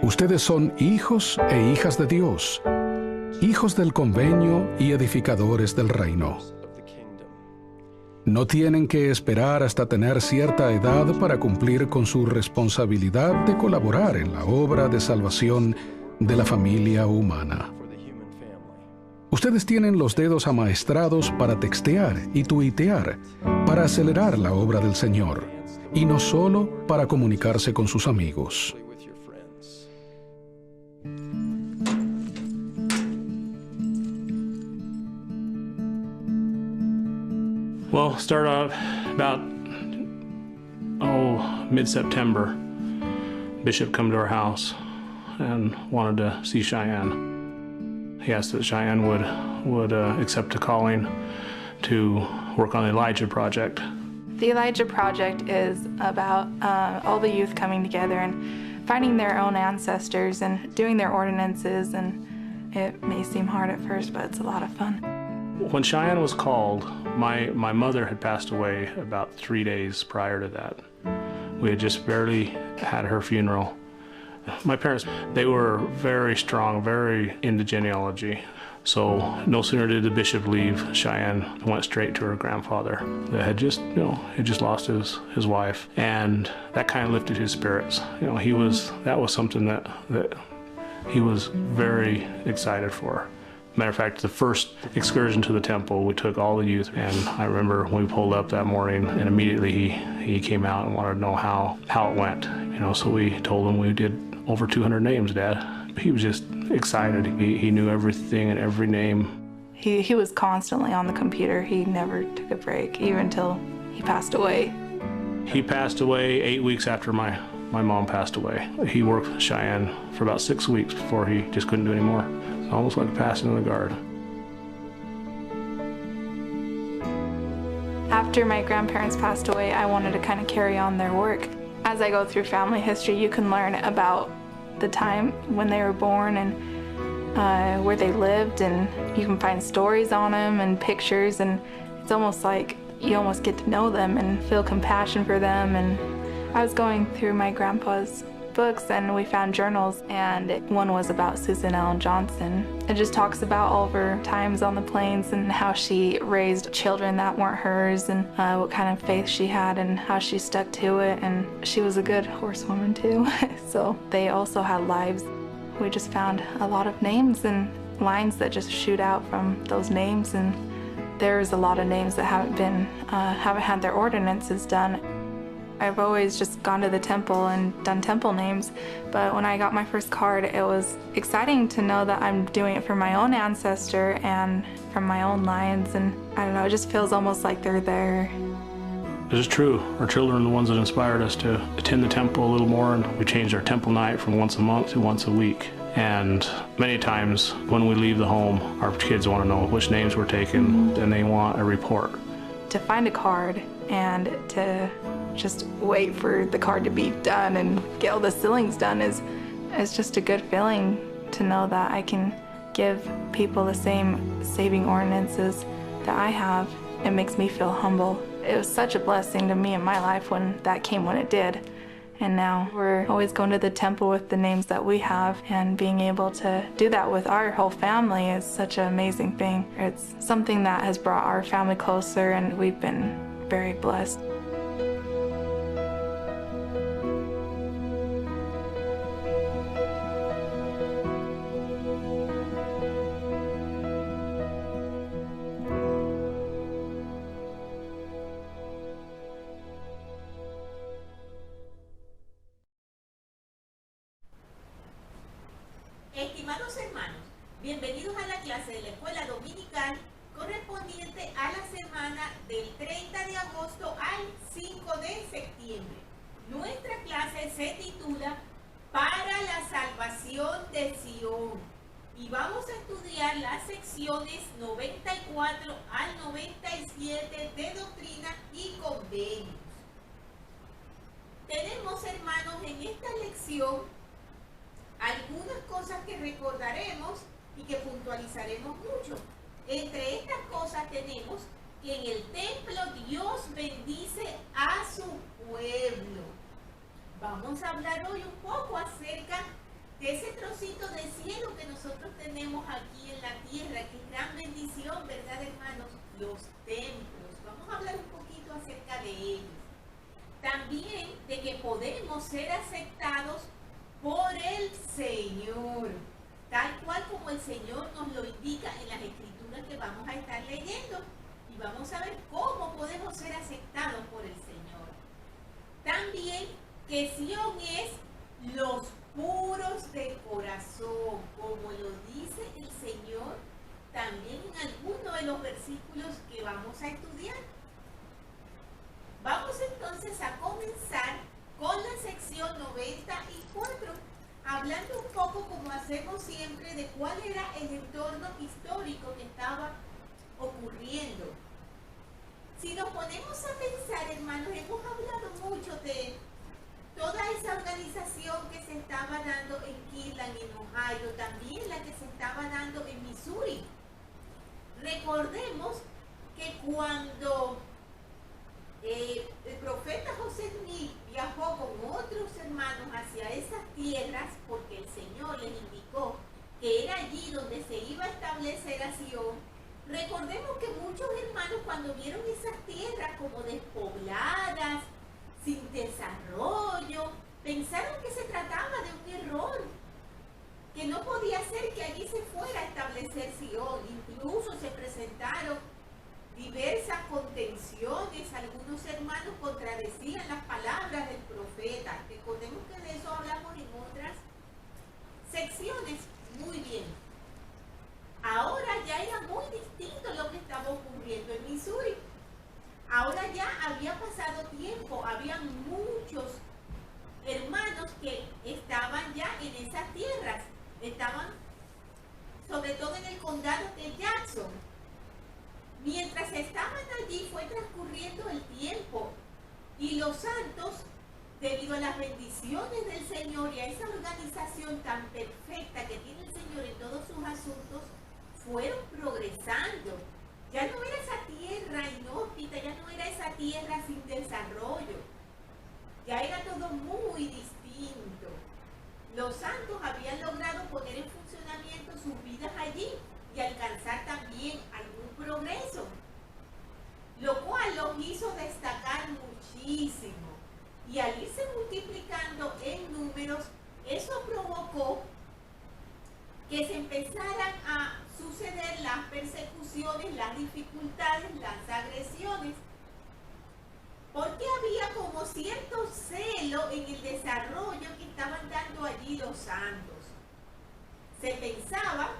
Ustedes son hijos e hijas de Dios, hijos del convenio y edificadores del reino. No tienen que esperar hasta tener cierta edad para cumplir con su responsabilidad de colaborar en la obra de salvación de la familia humana. Ustedes tienen los dedos amaestrados para textear y tuitear, para acelerar la obra del Señor, y no solo para comunicarse con sus amigos. Well, start out about, mid-September. Bishop come to our house and wanted to see Cheyenne. He asked that Cheyenne would accept a calling to work on the Elijah Project. The Elijah Project is about all the youth coming together and finding their own ancestors and doing their ordinances, and it may seem hard at first, but it's a lot of fun. When Cheyenne was called, my mother had passed away about 3 days prior to that. We had just barely had her funeral. My parents, they were very strong, very into genealogy. So no sooner did the bishop leave, Cheyenne went straight to her grandfather that had just, had just lost his wife. And that kind of lifted his spirits. That was something that he was very excited for. Matter of fact, the first excursion to the temple, we took all the youth, and I remember when we pulled up that morning, and immediately he came out and wanted to know how it went. So we told him we did over 200 names, Dad. He was just excited. He knew everything and every name. He was constantly on the computer. He never took a break, even until he passed away. He passed away 8 weeks after my mom passed away. He worked with Cheyenne for about 6 weeks before he just couldn't do anymore. Almost like a passing of the guard. After my grandparents passed away, I wanted to kind of carry on their work. As I go through family history, you can learn about the time when they were born and where they lived, and you can find stories on them and pictures, and it's almost like you almost get to know them and feel compassion for them. And I was going through my grandpa's books, and we found journals, and one was about Susan Ellen Johnson. It just talks about all of her times on the plains and how she raised children that weren't hers, and what kind of faith she had and how she stuck to it. And she was a good horsewoman too. So they also had lives. We just found a lot of names and lines that just shoot out from those names, and there's a lot of names that haven't had their ordinances done. I've always just gone to the temple and done temple names, but when I got my first card, it was exciting to know that I'm doing it for my own ancestor and from my own lines, and I don't know, it just feels almost like they're there. It is true. Our children are the ones that inspired us to attend the temple a little more, and we changed our temple night from once a month to once a week. And many times when we leave the home, our kids want to know which names we're taking, and they want a report. To find a card and to just wait for the card to be done and get all the sealings done is just a good feeling to know that I can give people the same saving ordinances that I have. It makes me feel humble. It was such a blessing to me in my life when that came when it did. And now we're always going to the temple with the names that we have, and being able to do that with our whole family is such an amazing thing. It's something that has brought our family closer, and we've been very blessed. Estimados hermanos, bienvenidos a la clase de la escuela dominical correspondiente a la semana del 30 de agosto al 5 de septiembre. Nuestra clase se titula Para la salvación de Sion, y vamos a estudiar las secciones 94 al 97 de doctrina y convenios. Tenemos, hermanos, en esta lección algunas cosas que recordaremos y que puntualizaremos mucho. Entre estas cosas tenemos que en el templo Dios bendice a su pueblo. Vamos a hablar hoy un poco acerca de ese trocito de cielo que nosotros tenemos aquí en la tierra, que es gran bendición, ¿verdad, hermanos? Los templos. Vamos a hablar un poquito acerca de ellos. También de que podemos ser aceptados por el Señor, tal cual como el Señor nos lo indica en las escrituras que vamos a estar leyendo. Y vamos a ver cómo podemos ser aceptados por el Señor. También que Sión es los puros de corazón, como lo dice el Señor también en alguno de los versículos que vamos a estudiar. Vamos entonces a comenzar con la sección 94, hablando un poco, como hacemos siempre, de cuál era el entorno histórico que estaba ocurriendo. Si nos ponemos a pensar, hermanos, hemos hablado mucho de toda esa organización que se estaba dando en Kirtland, en Ohio, también la que se estaba dando en Missouri. Recordemos que cuando el profeta José Smith viajó con otros hermanos hacia esas tierras, porque el Señor les indicó que era allí donde se iba a establecer a Sion, recordemos que muchos hermanos, cuando vieron esas tierras como despobladas, sin desarrollo, pensaron que se trataba de un error, que no podía ser que allí se fuera a establecer Sion. Incluso se presentaron diversas contenciones, algunos hermanos contradecían las palabras del profeta. Recordemos que de eso hablamos en otras secciones. Muy bien. Ahora ya era muy distinto lo que estaba ocurriendo en Missouri. Ahora ya había pasado tiempo, había muchos hermanos que estaban ya en esas tierras, estaban sobre todo en el condado de Jackson. Mientras estaban allí fue transcurriendo el tiempo y los santos, debido a las bendiciones del Señor y a esa organización tan perfecta que tiene el Señor en todos sus asuntos, fueron progresando. Ya no era esa tierra inhóspita, ya no era esa tierra sin desarrollo. Ya era todo muy distinto. Los santos habían logrado poner en funcionamiento sus vidas allí y alcanzar también algún progreso, lo cual los hizo destacar muchísimo. Y al irse multiplicando en números, eso provocó que se empezaran a suceder las persecuciones, las dificultades, las agresiones, porque había como cierto celo en el desarrollo que estaban dando allí los santos. Se pensaba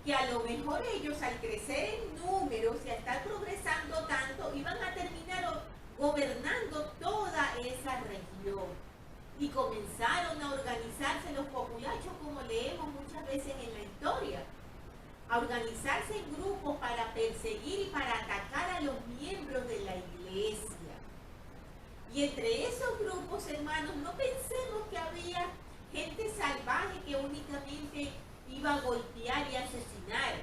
que a lo mejor ellos, al crecer en números y a estar progresando tanto, iban a terminar gobernando toda esa región. Y comenzaron a organizarse los populachos, como leemos muchas veces en la historia, a organizarse en grupos para perseguir y para atacar a los miembros de la iglesia. Y entre esos grupos, hermanos, no pensemos que había gente salvaje que únicamente iba a golpear y asesinar.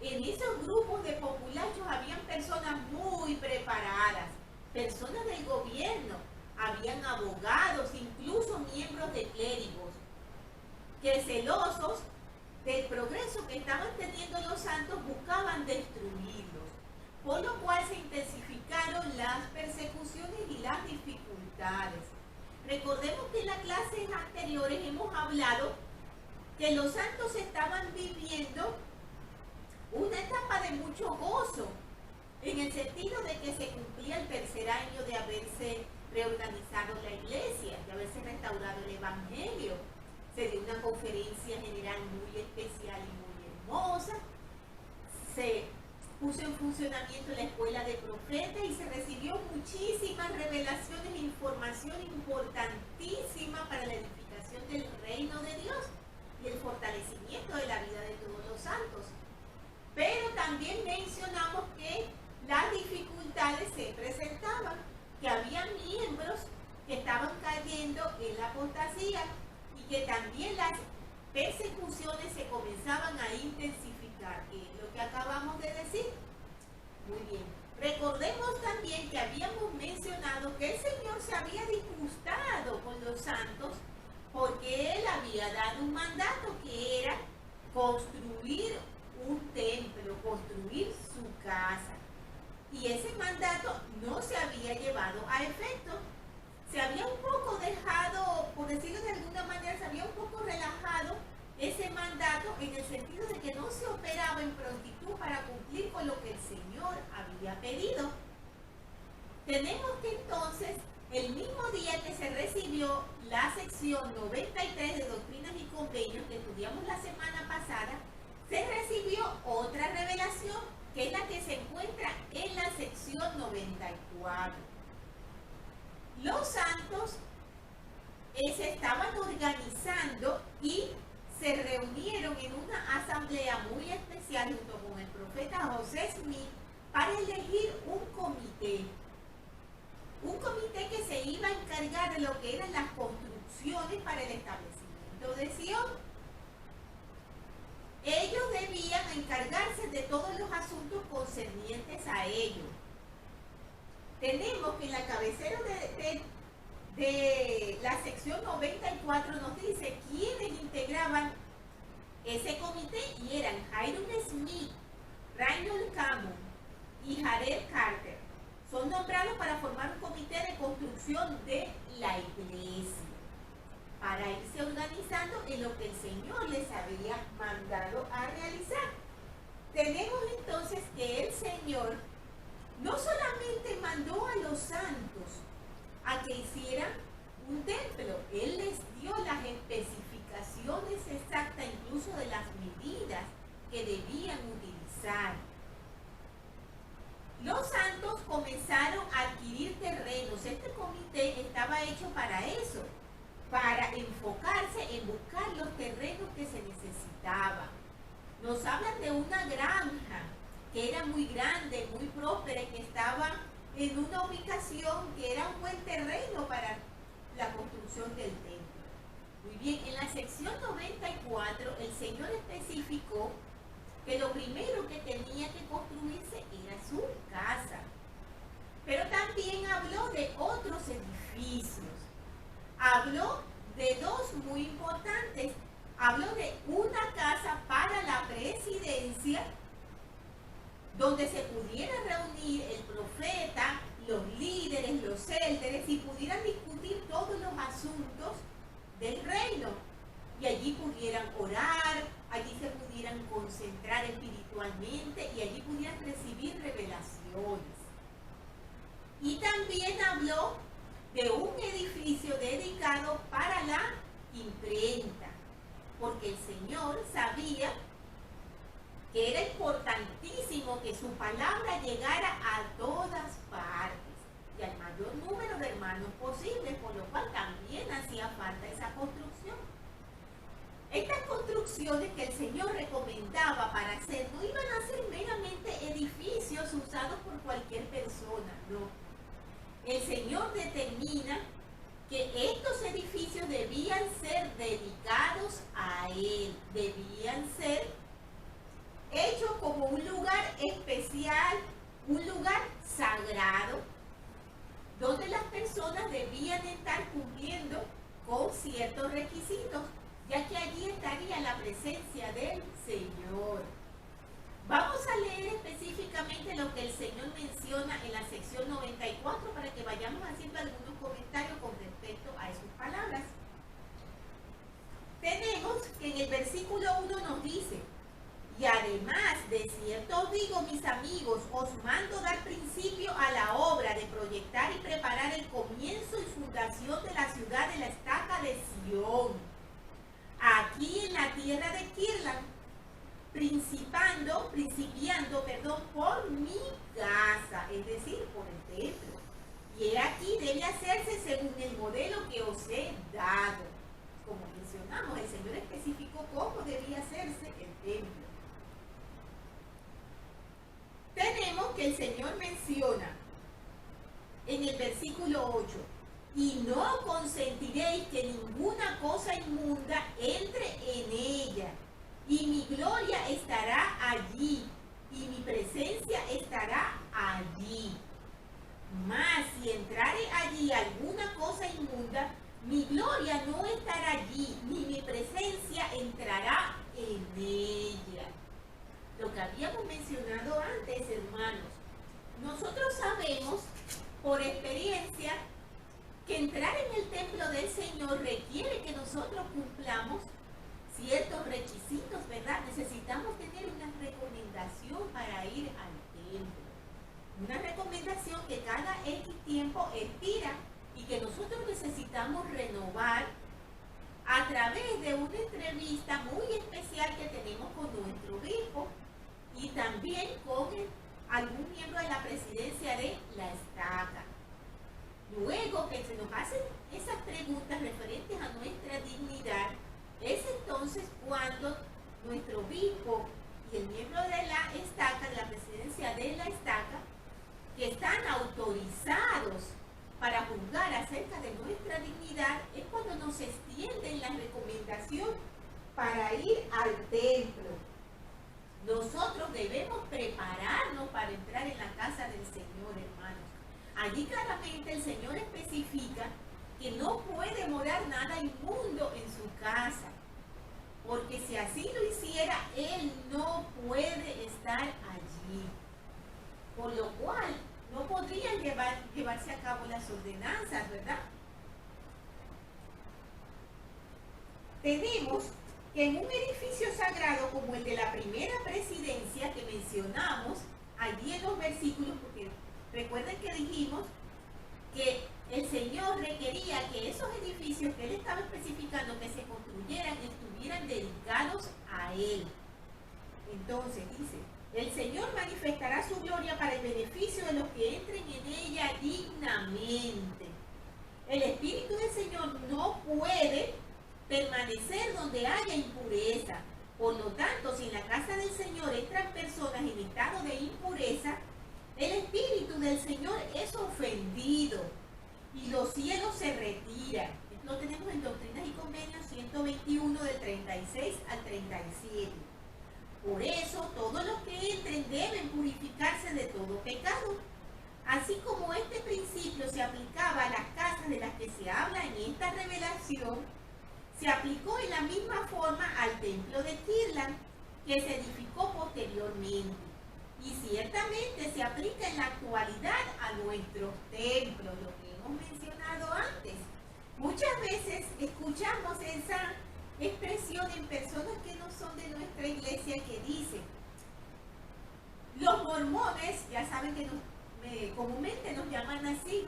En esos grupos de populachos habían personas muy preparadas, personas del gobierno, habían abogados, incluso miembros de clérigos, que celosos del progreso que estaban teniendo los santos buscaban destruirlos, por lo cual se intensificaron las persecuciones y las dificultades. Recordemos que en las clases anteriores hemos hablado que los santos estaban viviendo una etapa de mucho gozo, en el sentido de que se cumplía el tercer año de haberse reorganizado la iglesia, de haberse restaurado el evangelio. Se dio una conferencia general muy especial y muy hermosa. Se puso en funcionamiento la escuela de profetas y se recibió muchísimas revelaciones e información importantísima para la edificación del reino de Dios y el fortalecimiento de la vida de todos los santos. Pero también mencionamos que las dificultades se presentaban, que había miembros que estaban cayendo en la apostasía y que también las persecuciones se comenzaban a intensificar, que es lo que acabamos de decir. Muy bien. Recordemos también que habíamos mencionado que el Señor se había disgustado con los santos porque él había dado un mandato que era construir un templo, construir su casa. Y ese mandato no se había llevado a efecto. Se había un poco dejado, por decirlo de alguna manera, se había un poco relajado ese mandato en el sentido de que no se operaba en prontitud para cumplir con lo que el Señor había pedido. Tenemos que entonces, el mismo día que se recibió la sección 93 de Doctrinas y Convenios que estudiamos la semana pasada, se recibió otra revelación, que es la que se encuentra en la sección 94. Los santos se estaban organizando y se reunieron en una asamblea muy especial junto con el profeta José Smith para elegir un comité que se iba a encargar de lo que eran las construcciones para el establecimiento de Sion. Ellos debían encargarse de todos los asuntos concernientes a ellos. Tenemos que en la cabecera de la sección 94 nos dice quiénes integraban ese comité, y eran Hiram Smith, Reinhold Cameron y Jared Carter. Son nombrados para formar un comité de construcción de la iglesia, para irse organizando en lo que el Señor les había mandado a realizar. Tenemos entonces que el Señor no solamente mandó a los santos a que hicieran un templo, Él les dio las especificaciones exactas, incluso de las medidas que debían utilizar. Los santos comenzaron a adquirir terrenos. Este comité estaba hecho para eso, para enfocarse en buscar los terrenos que se necesitaban. Nos hablan de una granja que era muy grande, muy próspera y que estaba en una ubicación que era un buen terreno para la construcción del templo. Muy bien, en la sección 94 el Señor especificó que lo primero que tenía que construirse era su casa. Pero también habló de otros edificios. Habló de dos muy importantes. Habló de una casa para la presidencia, donde se pudiera reunir el profeta, los líderes, los élderes, y pudieran discutir todos los asuntos del reino. Y allí pudieran orar, allí se pudieran concentrar espiritualmente y allí pudieran recibir revelaciones. Y también habló de un edificio dedicado para la imprenta, porque el Señor sabía que era importantísimo que su palabra llegara a todas partes y al mayor número de hermanos posible, por lo cual también hacía falta esa construcción. Estas construcciones que el Señor recomendaba para hacer no iban a ser meramente edificios usados por cualquier persona, no. El Señor determina que estos edificios debían ser dedicados a Él, debían ser hechos como un lugar especial, un lugar sagrado, donde las personas debían estar cumpliendo con ciertos requisitos, ya que allí estaría la presencia del Señor. Vamos a leer específicamente lo que el Señor menciona en la sección 94 para que vayamos haciendo algunos comentarios con respecto a sus palabras. Tenemos que en el versículo 1 nos dice: y además, de cierto os digo, mis amigos, os mando dar principio a la obra de proyectar y preparar el comienzo y fundación de la ciudad de la estaca de Sion, aquí en la tierra de Kirlan, principiando, por mi casa, es decir, por el templo. Y he aquí debe hacerse según el modelo que os he dado. Como mencionamos, el Señor especificó cómo debía hacerse el templo. Tenemos que el Señor menciona en el versículo 8: y no consentiréis que ninguna cosa inmunda entre en ella, y mi gloria estará allí, y mi presencia estará allí. Mas si entrare allí alguna cosa inmunda, mi gloria no estará allí, experiencia que entrar en el templo del Señor requiere que nosotros cumplamos ciertos requisitos, ¿verdad? Necesitamos tener una recomendación para ir al templo. Una recomendación que cada X tiempo expira y que nosotros necesitamos renovar a través de una entrevista muy especial que tenemos con nuestro obispo y también con algún miembro de la presidencia de la estaca. Luego que se nos hacen esas preguntas referentes a nuestra dignidad, es entonces cuando nuestro obispo y el miembro de la estaca, de la presidencia de la estaca, que están autorizados para juzgar acerca de nuestra dignidad, es cuando nos extienden la recomendación para ir al templo. Nosotros debemos prepararnos para entrar en la casa del Señor, hermanos. Allí claramente el Señor especifica que no puede morar nada inmundo en su casa, porque si así lo hiciera, Él no puede estar allí. Por lo cual, no podrían llevarse a cabo las ordenanzas, ¿verdad? Tenemos que en un edificio sagrado como el de la primera presidencia que mencionamos allí en los versículos, porque recuerden que dijimos que el Señor requería que esos edificios que Él estaba especificando que se construyeran estuvieran dedicados a Él. Entonces dice, el Señor manifestará su gloria para el beneficio de los que entren en ella dignamente. El Espíritu del Señor no puede permanecer donde haya impureza. Por lo tanto, si en la casa del Señor entran personas en estado de impureza, el Espíritu del Señor es ofendido y los cielos se retiran. Esto lo tenemos en Doctrinas y Convenios 121 del 36 al 37. Por eso, todos los que entren deben purificarse de todo pecado. Así como este principio se aplicaba a las casas de las que se habla en esta revelación, se aplicó en la misma forma al templo de Kirtland, que se edificó posteriormente. Y ciertamente se aplica en la actualidad a nuestros templos, lo que hemos mencionado antes. Muchas veces escuchamos esa expresión en personas que no son de nuestra iglesia que dicen, los mormones, ya saben que comúnmente nos llaman así,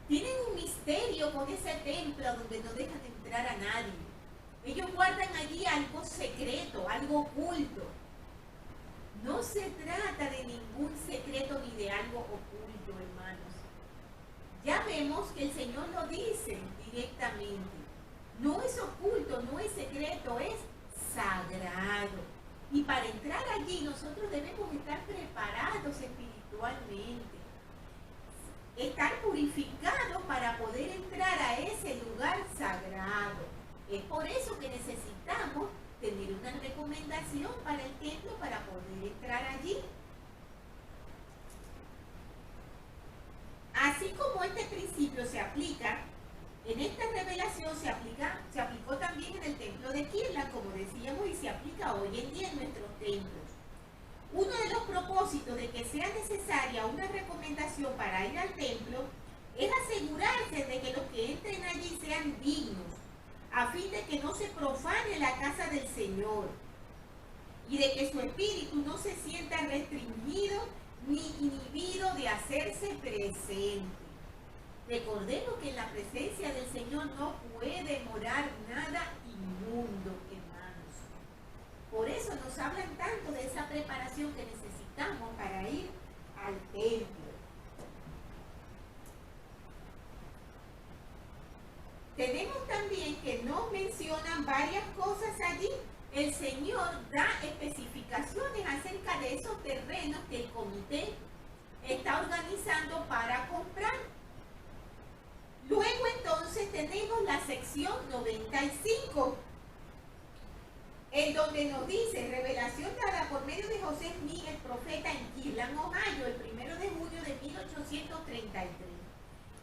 tienen un misterio con ese templo donde no dejan entrar a nadie. Ellos guardan allí algo secreto, algo oculto. No se trata de ningún secreto ni de algo oculto, hermanos. Ya vemos que el Señor lo dice directamente. No es oculto, no es secreto, es sagrado. Y para entrar allí nosotros debemos estar preparados espiritualmente. Estar purificados para poder entrar a ese lugar sagrado. Es por eso que necesitamos tener una recomendación para el templo para poder entrar allí. Así como este principio se aplica, en esta revelación se aplicó también en el templo de Kirtland, como decíamos, y se aplica hoy en día en nuestros templos. Uno de los propósitos de que sea necesaria una recomendación para ir al templo es asegurarse de que los que entren allí sean dignos, a fin de que no se profane la casa del Señor y de que su espíritu no se sienta restringido ni inhibido de hacerse presente. Recordemos que en la presencia del Señor no puede morar nada inmundo, hermanos. Por eso nos hablan tanto de esa preparación que necesitamos para ir al templo. Tenemos también que nos mencionan varias cosas allí. El Señor da especificaciones acerca de esos terrenos que el comité está organizando para comprar. Luego entonces tenemos la sección 95, en donde nos dice, revelación dada por medio de José Smith, el profeta en Kirtland, Ohio, el 1 de junio de 1833.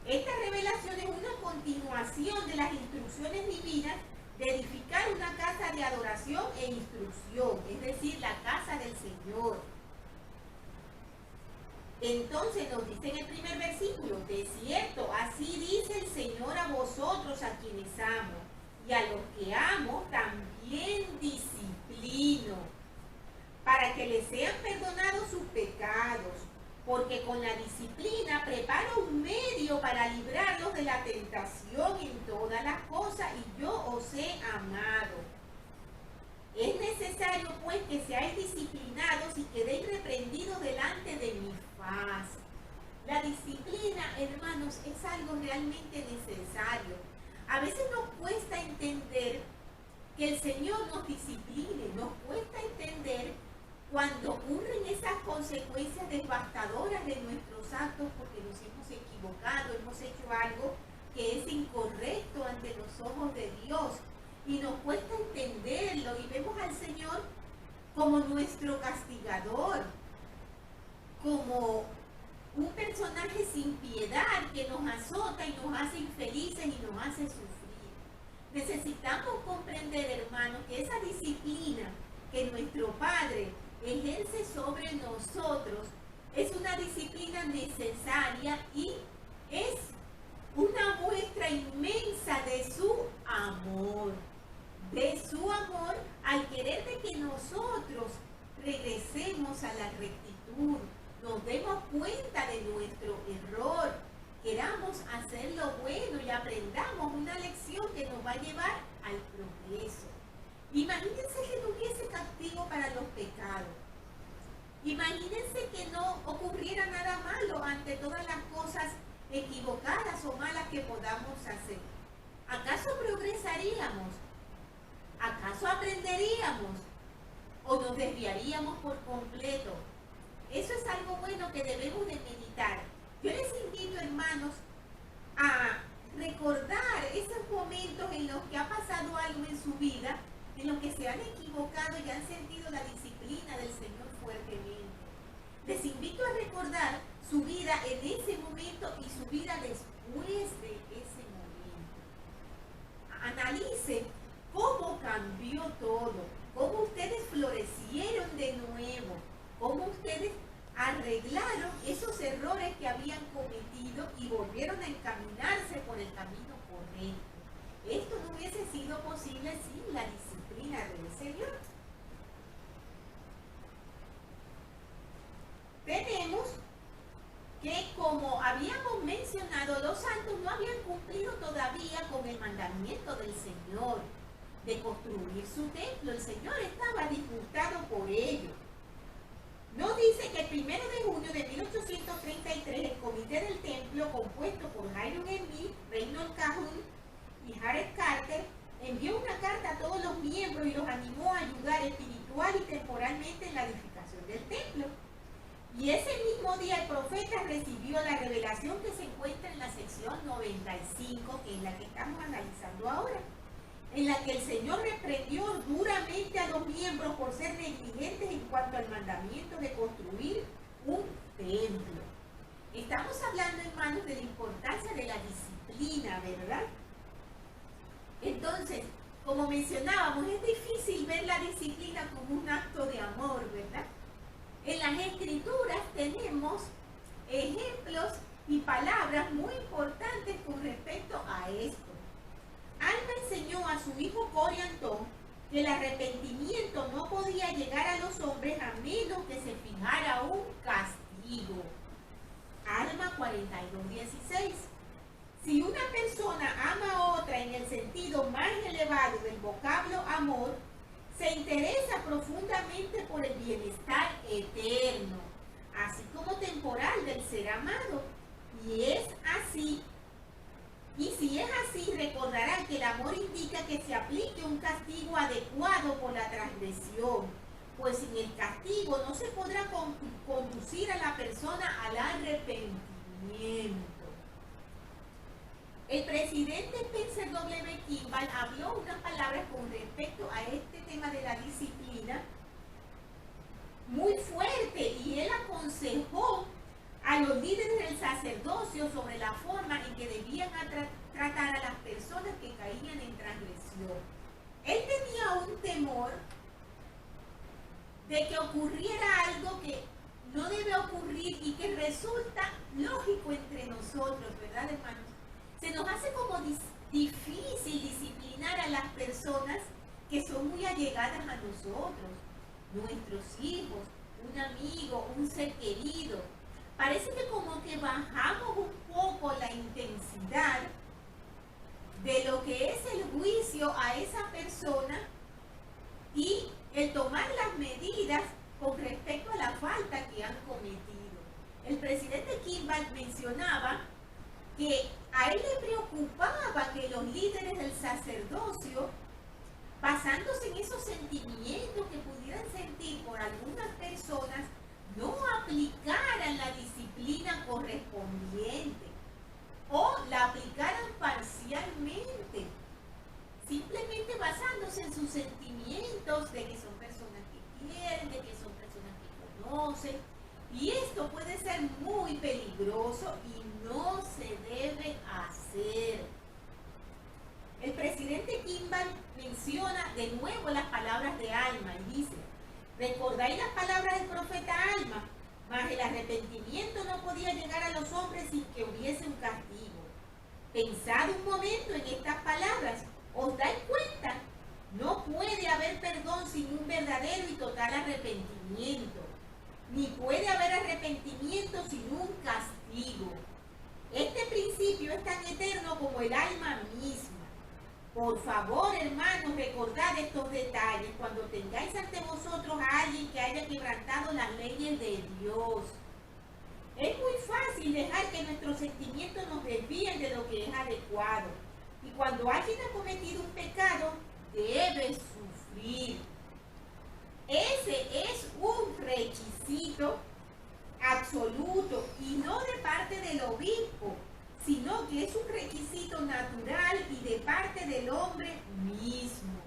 Esta revelación es una continuación de las instrucciones divinas de edificar una casa de adoración e instrucción, es decir, la casa del Señor. Entonces nos dice en el primer versículo, de cierto, y a los que amo también disciplino, para que les sean perdonados sus pecados, porque con la disciplina preparo un medio para librarlos de la tentación en todas las cosas, y yo os he amado. Es necesario pues que seáis disciplinados y quedéis reprendidos delante de mi faz. La disciplina, hermanos, es algo realmente necesario. A veces nos cuesta entender que el Señor nos discipline, nos cuesta entender cuando ocurren esas consecuencias devastadoras de nuestros actos porque nos hemos equivocado, hemos hecho algo que es incorrecto ante los ojos de Dios. Y nos cuesta entenderlo y vemos al Señor como nuestro castigador, como un personaje sin piedad que nos azota y nos hace infelices y nos hace sufrir. Necesitamos comprender, hermanos, que esa disciplina que nuestro Padre ejerce sobre nosotros es una disciplina necesaria y es una muestra inmensa de su amor. De su amor al querer de que nosotros regresemos a la rectitud, nos demos cuenta de nuestro error, queramos hacer lo bueno y aprendamos una lección que nos va a llevar al progreso. Imagínense que no hubiese castigo para los pecados. Imagínense que no ocurriera nada malo ante todas las cosas equivocadas o malas que podamos hacer. ¿Acaso progresaríamos? ¿Acaso aprenderíamos? ¿O nos desviaríamos por completo? Eso es algo bueno que debemos de meditar. Yo les invito, hermanos, a recordar esos momentos en los que ha pasado algo en su vida, en los que se han equivocado y han sentido la disciplina del Señor fuertemente. Les invito a recordar su vida en ese momento y su vida después de ese momento. Analice cómo cambió todo, cómo ustedes florecieron de nuevo, cómo ustedes arreglaron esos errores que habían cometido y volvieron a encaminarse por el camino correcto. Esto no hubiese sido posible sin la disciplina del Señor. Tenemos que, como habíamos mencionado, los santos no habían cumplido todavía con el mandamiento del Señor de construir su templo. El Señor estaba disgustado por ello. No dice que el 1 de junio de 1833 el comité del templo, compuesto por Hiram Smith, Reynold Calhoun y Harold Carter, envió una carta a todos los miembros y los animó a ayudar espiritual y temporalmente en la edificación del templo. Y ese mismo día el profeta recibió la revelación que se encuentra en la sección 95, que es la que estamos analizando ahora, en la que el Señor reprendió duramente a los miembros por ser negligentes en cuanto al mandamiento de construir un templo. Estamos hablando, hermanos, de la importancia de la disciplina, ¿verdad? Entonces, como mencionábamos, es difícil ver la disciplina como un acto de amor, ¿verdad? En las Escrituras tenemos ejemplos y palabras muy importantes con respecto a esto. Alma enseñó a su hijo Coriantón que el arrepentimiento no podía llegar a los hombres a menos que se fijara un castigo. Alma 42:16. Si una persona ama a otra en el sentido más elevado del vocablo amor, se interesa profundamente por el bienestar eterno, así como temporal del ser amado. Y es así. Y si es así, recordarán que el amor indica que se aplique un castigo adecuado por la transgresión, pues sin el castigo no se podrá conducir a la persona al arrepentimiento. El presidente Spencer W. Kimball habló unas palabras con respecto a este tema de la disciplina muy fuerte, y él aconsejó a los líderes del sacerdocio sobre la forma en que debían tratar a las personas que caían en transgresión. Él tenía un temor de que ocurriera algo que no debe ocurrir y que resulta lógico entre nosotros, ¿verdad, hermanos? Se nos hace difícil disciplinar a las personas que son muy allegadas a nosotros, nuestros hijos, un amigo, un ser querido. Parece que como que bajamos un poco la intensidad de lo que es el juicio a esa persona y el tomar las medidas con respecto a la falta que han cometido. El presidente Kimball mencionaba que a él le preocupaba que los líderes del sacerdocio, basándose en esos sentimientos que pudieran sentir por algunas personas, no aplicaran la disciplina correspondiente o la aplicaran parcialmente, simplemente basándose en sus sentimientos de que son personas que quieren, de que son personas que conocen, y esto puede ser muy peligroso y no se debe hacer. El presidente Kimball menciona de nuevo las palabras de Alma y dice: recordáis las palabras del profeta Alma, mas el arrepentimiento no podía llegar a los hombres sin que hubiese un castigo. Pensad un momento en estas palabras, ¿os dais cuenta? No puede haber perdón sin un verdadero y total arrepentimiento, ni puede haber arrepentimiento sin un castigo. Este principio es tan eterno como el alma misma. Por favor, hermanos, recordad estos detalles cuando tengáis ante vosotros a alguien que haya quebrantado las leyes de Dios. Es muy fácil dejar que nuestros sentimientos nos desvíen de lo que es adecuado. Y cuando alguien ha cometido un pecado, debe sufrir. Ese es un requisito absoluto y no de parte del obispo, sino que es un requisito natural y de parte del hombre mismo.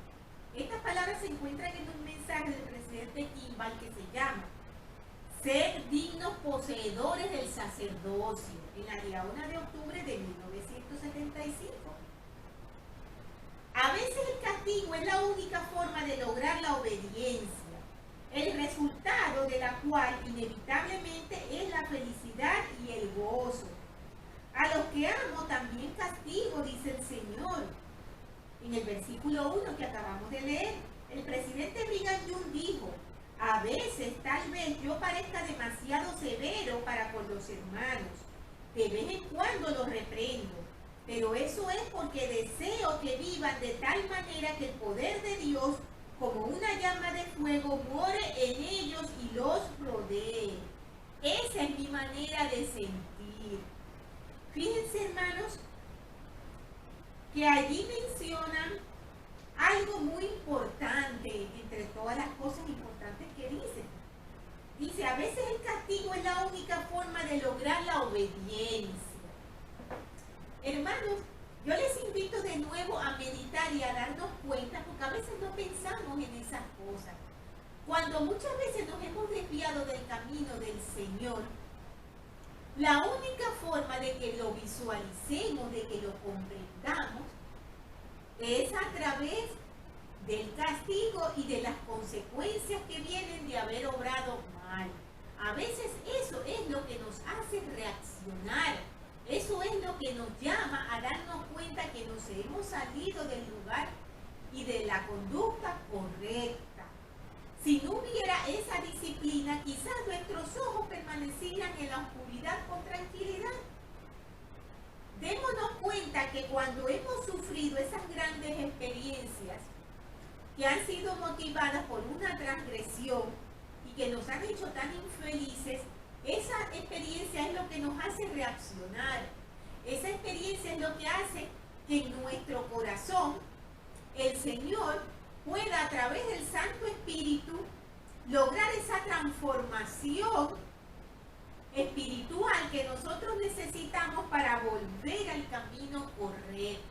Estas palabras se encuentran en un mensaje del presidente Kimball que se llama Ser dignos poseedores del sacerdocio, en la diagonal de octubre de 1975. A veces el castigo es la única forma de lograr la obediencia, el resultado de la cual inevitablemente es la felicidad y el gozo. A los que amo también castigo, dice el Señor. En el versículo 1 que acabamos de leer, el presidente Brigham Young dijo: a veces tal vez yo parezca demasiado severo para con los hermanos, de vez en cuando los reprendo, pero eso es porque deseo que vivan de tal manera que el poder de Dios, como una llama de fuego, more en ellos y los rodee. Esa es mi manera de sentir. Fíjense, hermanos, que allí mencionan algo muy importante entre todas las cosas importantes que dicen. Dice, a veces el castigo es la única forma de lograr la obediencia. Hermanos, yo les invito de nuevo a meditar y a darnos cuenta, porque a veces no pensamos en esas cosas. Cuando muchas veces nos hemos desviado del camino del Señor, la única forma de que lo visualicemos, de que lo comprendamos, es a través del castigo y de las consecuencias que vienen de haber obrado mal. A veces eso es lo que nos hace reaccionar, eso es lo que nos llama a darnos cuenta que nos hemos salido del lugar y de la conducta correcta. Si no hubiera esa disciplina, quizás nuestros ojos permanecieran en la oscuridad con tranquilidad. Démonos cuenta que cuando hemos sufrido esas grandes experiencias que han sido motivadas por una transgresión y que nos han hecho tan infelices, esa experiencia es lo que nos hace reaccionar. Esa experiencia es lo que hace que en nuestro corazón el Señor pueda a través del Santo Espíritu lograr esa transformación espiritual que nosotros necesitamos para volver al camino correcto.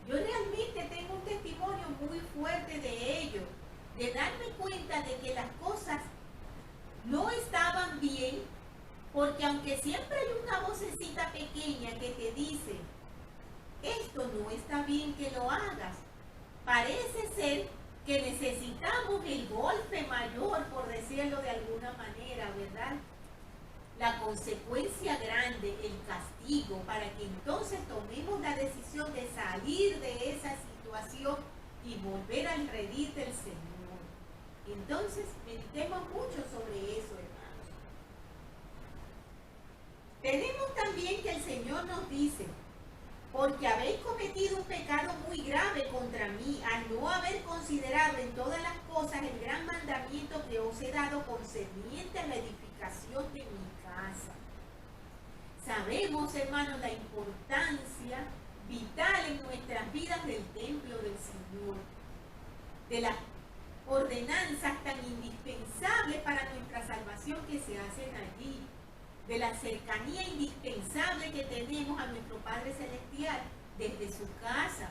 Yo realmente tengo un testimonio muy fuerte de ello, de darme cuenta de que las cosas no estaban bien, porque aunque siempre hay una vocecita pequeña que te dice, esto no está bien que lo hagas, parece ser que necesitamos el golpe mayor, por decirlo de alguna manera, ¿verdad? la consecuencia grande, el castigo, para que entonces tomemos la decisión de salir de esa situación y volver al redil del Señor. Entonces, meditemos mucho sobre eso, hermanos. Tenemos también que el Señor nos dice, porque habéis cometido un pecado muy grave contra mí, al no haber considerado en todas las cosas el gran mandamiento que os he dado concerniente a la edificación de mi casa. Sabemos, hermanos, la importancia vital en nuestras vidas del templo del Señor, de las ordenanzas tan indispensables para nuestra salvación que se hacen allí, de la cercanía indispensable que tenemos a nuestro Padre Celestial desde su casa,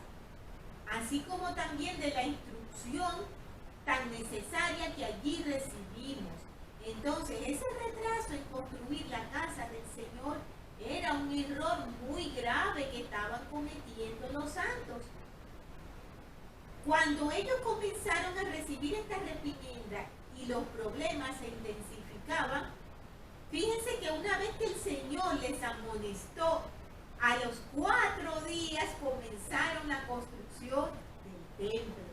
así como también de la instrucción tan necesaria que allí recibimos. Entonces, ese retraso en construir la casa del Señor era un error muy grave que estaban cometiendo los santos. Cuando ellos comenzaron a recibir esta reprimenda y los problemas se intensificaban, fíjense que una vez que el Señor les amonestó, a los 4 días comenzaron la construcción del templo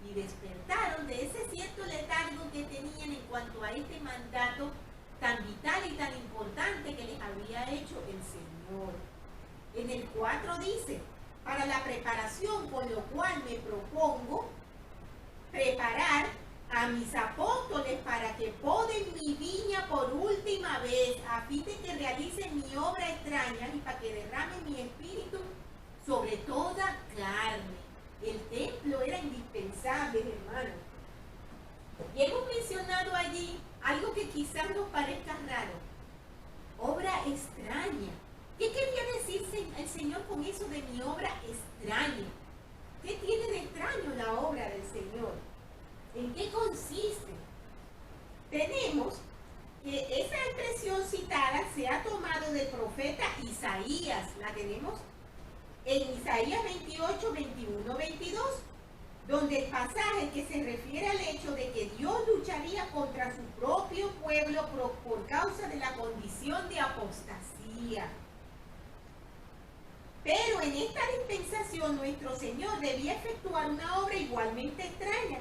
y despertaron de ese cierto letargo que tenían en cuanto a este mandato tan vital y tan importante que les había hecho el Señor. En el 4 dice, para la preparación, con lo cual me propongo preparar a mis apóstoles para que poden mi viña por última vez, a fin de que realicen mi obra extraña y para que derrame mi espíritu sobre toda carne. El templo era indispensable, hermanos. Y hemos mencionado allí algo que quizás nos parezca raro. Obra extraña. ¿Qué quería decirse el Señor con eso de mi obra extraña? ¿Qué tiene de extraño la obra del Señor? ¿En qué consiste? Tenemos que esa expresión citada se ha tomado del profeta Isaías. La tenemos en Isaías 28, 21, 22, donde el pasaje que se refiere al hecho de que Dios lucharía contra su propio pueblo por causa de la condición de apostasía. Pero en esta dispensación nuestro Señor debía efectuar una obra igualmente extraña,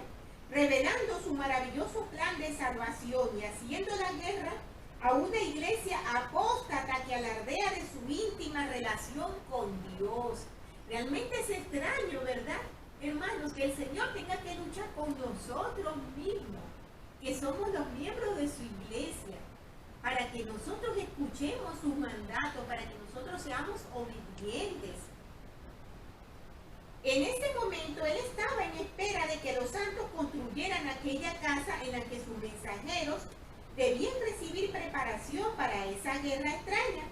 revelando su maravilloso plan de salvación y haciendo la guerra a una iglesia apóstata que alardea de su íntima relación con Dios. Realmente es extraño, ¿verdad, hermanos? Que el Señor tenga que luchar con nosotros mismos, que somos los miembros de su iglesia, para que nosotros escuchemos su mandato, para que nosotros seamos obedientes. En ese momento él estaba en espera de que los santos construyeran aquella casa en la que sus mensajeros debían recibir preparación para esa guerra extraña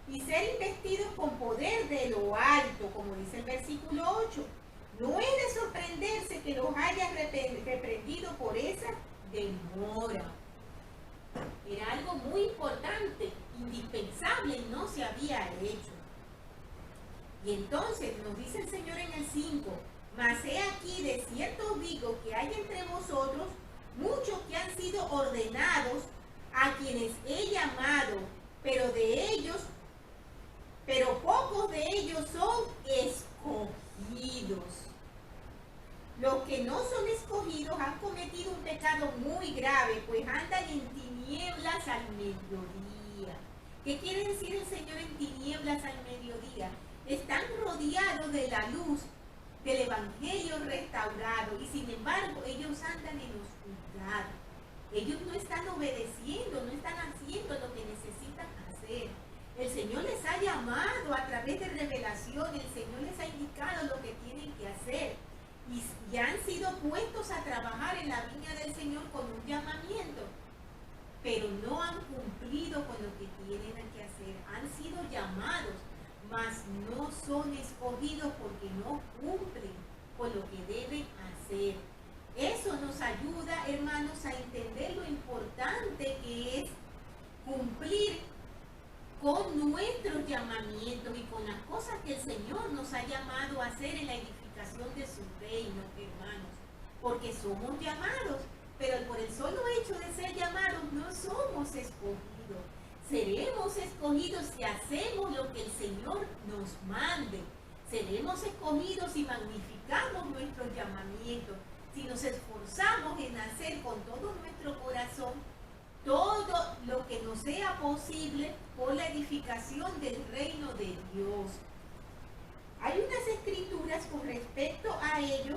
y ser investidos con poder de lo alto, como dice el versículo 8. No es de sorprenderse que los haya reprendido por esa demora. Era algo muy importante, indispensable, y no se había hecho. Y entonces nos dice el Señor en el 5, mas he aquí de cierto os digo que hay entre vosotros muchos que han sido ordenados, a quienes he llamado, pero pocos de ellos son escogidos. Los que no son escogidos han cometido un pecado muy grave, pues andan en tinieblas al mediodía. ¿Qué quiere decir el Señor en tinieblas al mediodía? Están rodeados de la luz del Evangelio restaurado y sin embargo ellos andan en oscuridad. Ellos no están obedeciendo, no están haciendo lo que necesitan hacer. El Señor les ha llamado a través de revelación, el Señor les ha indicado lo que tienen que hacer y han sido puestos a trabajar en la viña del Señor con un llamamiento, pero no han cumplido con lo que tienen que hacer. Han sido llamados, mas no son escogidos porque no cumplen con lo que deben hacer. Eso nos ayuda, hermanos, a entender lo importante que es cumplir con nuestros llamamientos y con las cosas que el Señor nos ha llamado a hacer en la edificación de su reino, hermanos. Porque somos llamados, pero por el solo hecho de ser llamados no somos escogidos. Seremos escogidos si hacemos lo que el Señor nos mande. Seremos escogidos si magnificamos nuestro llamamiento, si nos esforzamos en hacer con todo nuestro corazón todo lo que nos sea posible por la edificación del reino de Dios. Hay unas escrituras con respecto a ello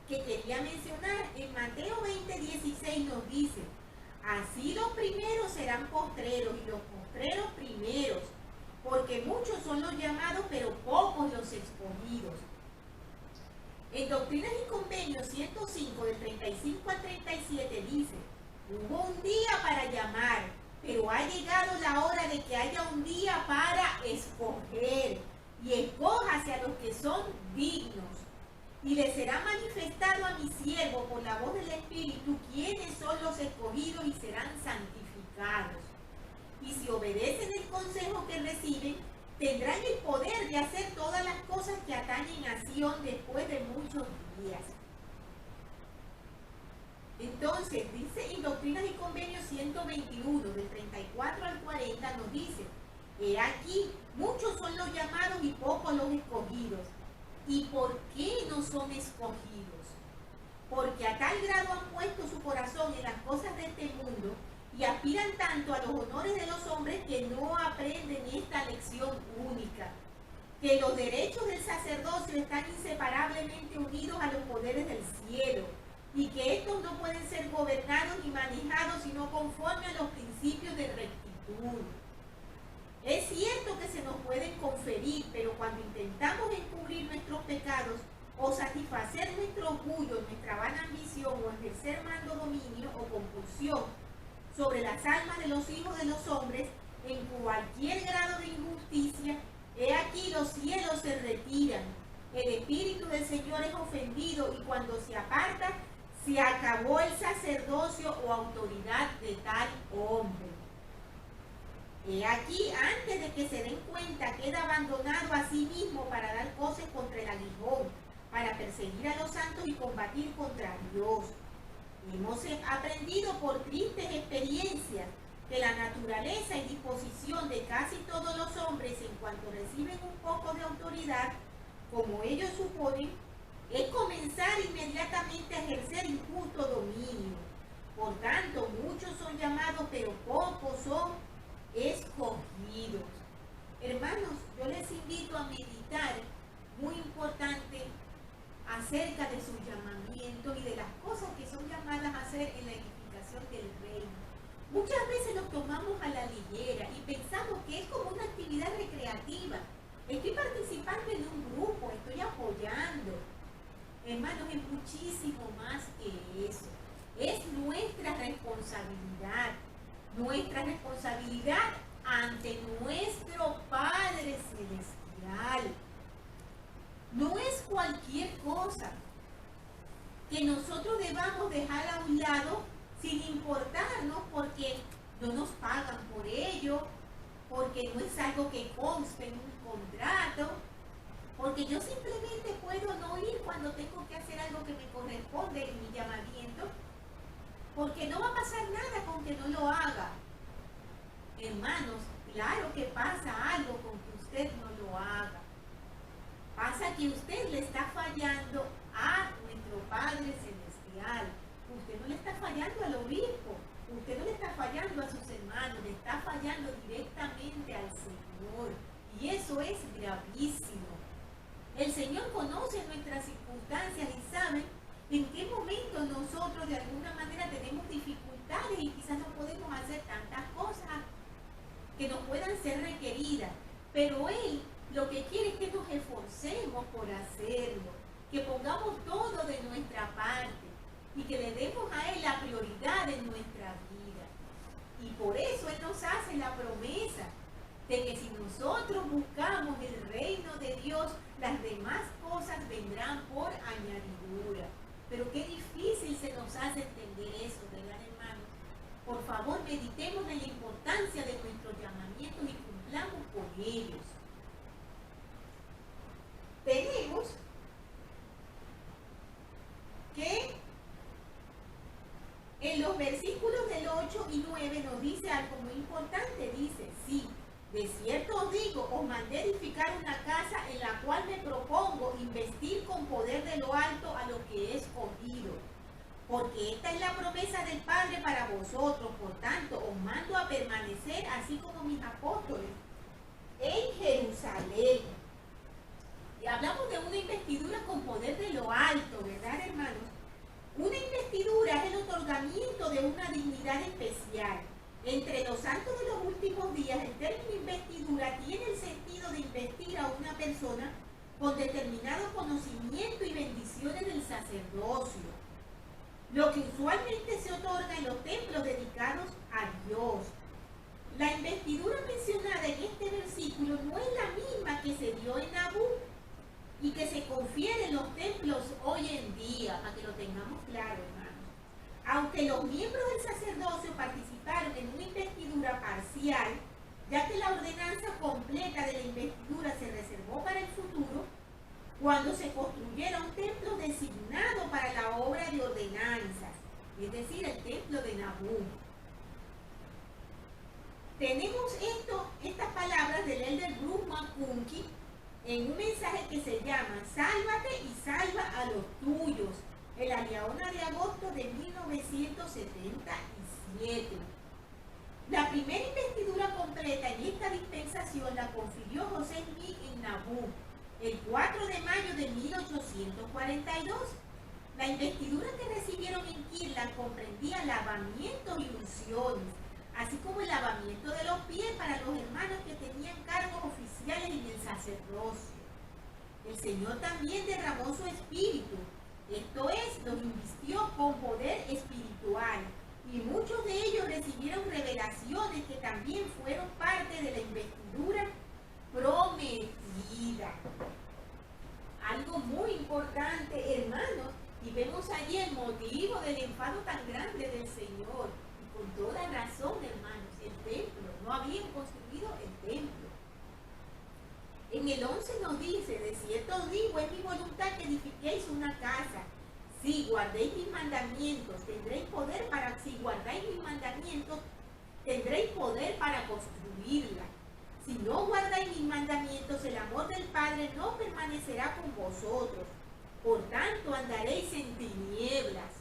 que quería mencionar. En Mateo 20:16 nos dice: así los primeros serán postreros y los postreros primeros, porque muchos son los llamados, pero pocos los escogidos. En Doctrinas y Convenios 105, del 35 al 37 dice: hubo un día para llamar, pero ha llegado la hora de que haya un día para escoger, y escójase a los que son dignos. Y le será manifestado a mi siervo por la voz del Espíritu quiénes son los escogidos y serán santificados. Y si obedecen el consejo que reciben, tendrán el poder de hacer todas las cosas que atañen a Sión después de muchos días. Entonces, dice en Doctrinas y Convenios 121, del 34 al 40, nos dice: he aquí, muchos son los llamados y pocos los escogidos. ¿Y por qué no son escogidos? Porque a tal grado han puesto su corazón en las cosas de este mundo y aspiran tanto a los honores de los hombres que no aprenden esta lección única, que los derechos del sacerdocio están inseparablemente unidos a los poderes del cielo, y que estos no pueden ser gobernados ni manejados sino conforme a los principios de rectitud. Es cierto que se nos pueden conferir, pero cuando intentamos encubrir nuestros pecados o satisfacer nuestro orgullo, nuestra vana ambición o ejercer mando, dominio o compulsión sobre las almas de los hijos de los hombres en cualquier grado de injusticia, he aquí los cielos se retiran, el Espíritu del Señor es ofendido y cuando se aparta, se acabó el sacerdocio o autoridad de tal hombre. He aquí, antes de que se den cuenta, queda abandonado a sí mismo para dar coces contra el aguijón, para perseguir a los santos y combatir contra Dios. Hemos aprendido por tristes experiencias que la naturaleza y disposición de casi todos los hombres en cuanto reciben un poco de autoridad, como ellos suponen, es comenzar inmediatamente a ejercer injusto dominio. Por tanto, muchos son llamados, pero pocos son escogidos. Hermanos, yo les invito a meditar, muy importante, acerca de su llamamiento y de las cosas que son llamadas a hacer en la edificación del reino. Muchas veces nos tomamos a la ligera y pensamos que es como una actividad recreativa. Estoy participando en un grupo, estoy apoyando. Hermanos, es muchísimo más que eso. Es nuestra responsabilidad ante nuestro Padre Celestial. No es cualquier cosa que nosotros debamos dejar a un lado sin importarnos porque no nos pagan por ello, porque no es algo que conste en un contrato, porque yo simplemente puedo no ir cuando tengo que hacer algo que me corresponde en mi llamamiento, porque no va a pasar nada con que no lo haga. Hermanos, claro que pasa algo con que usted no lo haga. Pasa que usted le está fallando a nuestro Padre Celestial. Usted no le está fallando al obispo, usted no le está fallando a sus hermanos, le está fallando directamente al Señor. Y eso es gravísimo. El Señor conoce nuestras circunstancias y sabe en qué momento nosotros de alguna manera tenemos dificultades y quizás no podemos hacer tantas cosas que nos puedan ser requeridas. Pero Él lo que quiere es que nos esforcemos por hacerlo, que pongamos todo de nuestra parte y que le demos a Él la prioridad en nuestra vida. Y por eso Él nos hace la promesa de que si nosotros buscamos el reino de Dios, las demás cosas vendrán por añadidura. Pero qué difícil se nos hace entender eso, ¿verdad, hermanos? Por favor, meditemos en la importancia de nuestros llamamientos y cumplamos con ellos. Tenemos que en los versículos del 8 y 9 nos dice algo muy importante. Dice: investir con poder de lo alto a lo que es escogido. Porque esta es la promesa del Padre para vosotros. Por tanto, os mando a permanecer, así como mis apóstoles, en Jerusalén. Y hablamos de una investidura con poder de lo alto, ¿verdad, hermanos? Una investidura es el otorgamiento de una dignidad especial. Entre los santos de los últimos días, el término investidura tiene el sentido de investir a una persona con determinado conocimiento y bendiciones del sacerdocio, lo que usualmente se otorga en los templos dedicados a Dios. La investidura mencionada en este versículo no es la misma que se dio en Nabú y que se confiere en los templos hoy en día, para que lo tengamos claro, hermanos. Aunque los miembros del sacerdocio participaron en una investidura parcial, ya que la ordenanza completa de la investidura se reservó para el futuro, cuando se construyera un templo designado para la obra de ordenanzas, es decir, el templo de Nabú. Tenemos estas palabras del elder Bruce McConkie en un mensaje que se llama Sálvate y salva a los tuyos, en la Liaona de agosto de 1977. La primera investidura completa en esta dispensación la confirió José Smith en Nabú, el 4 de mayo de 1842. La investidura que recibieron en Kirtland comprendía lavamientos y unciones, así como el lavamiento de los pies para los hermanos que tenían cargos oficiales en el sacerdocio. El Señor también derramó su espíritu, esto es, los invistió con poder espiritual, y muchos de ellos recibieron revelaciones que también fueron parte de la investidura prometida. Algo muy importante, hermanos, y vemos allí el motivo del enfado tan grande del Señor. Con toda razón, hermanos, el templo, no habían construido el templo. En el 11 nos dice, de cierto os digo, es mi voluntad que edifiquéis una casa. Si guardéis mis mandamientos, tendréis poder para, si guardáis mis mandamientos, tendréis poder para construirla. Si no guardáis mis mandamientos, el amor del Padre no permanecerá con vosotros. Por tanto, andaréis en tinieblas.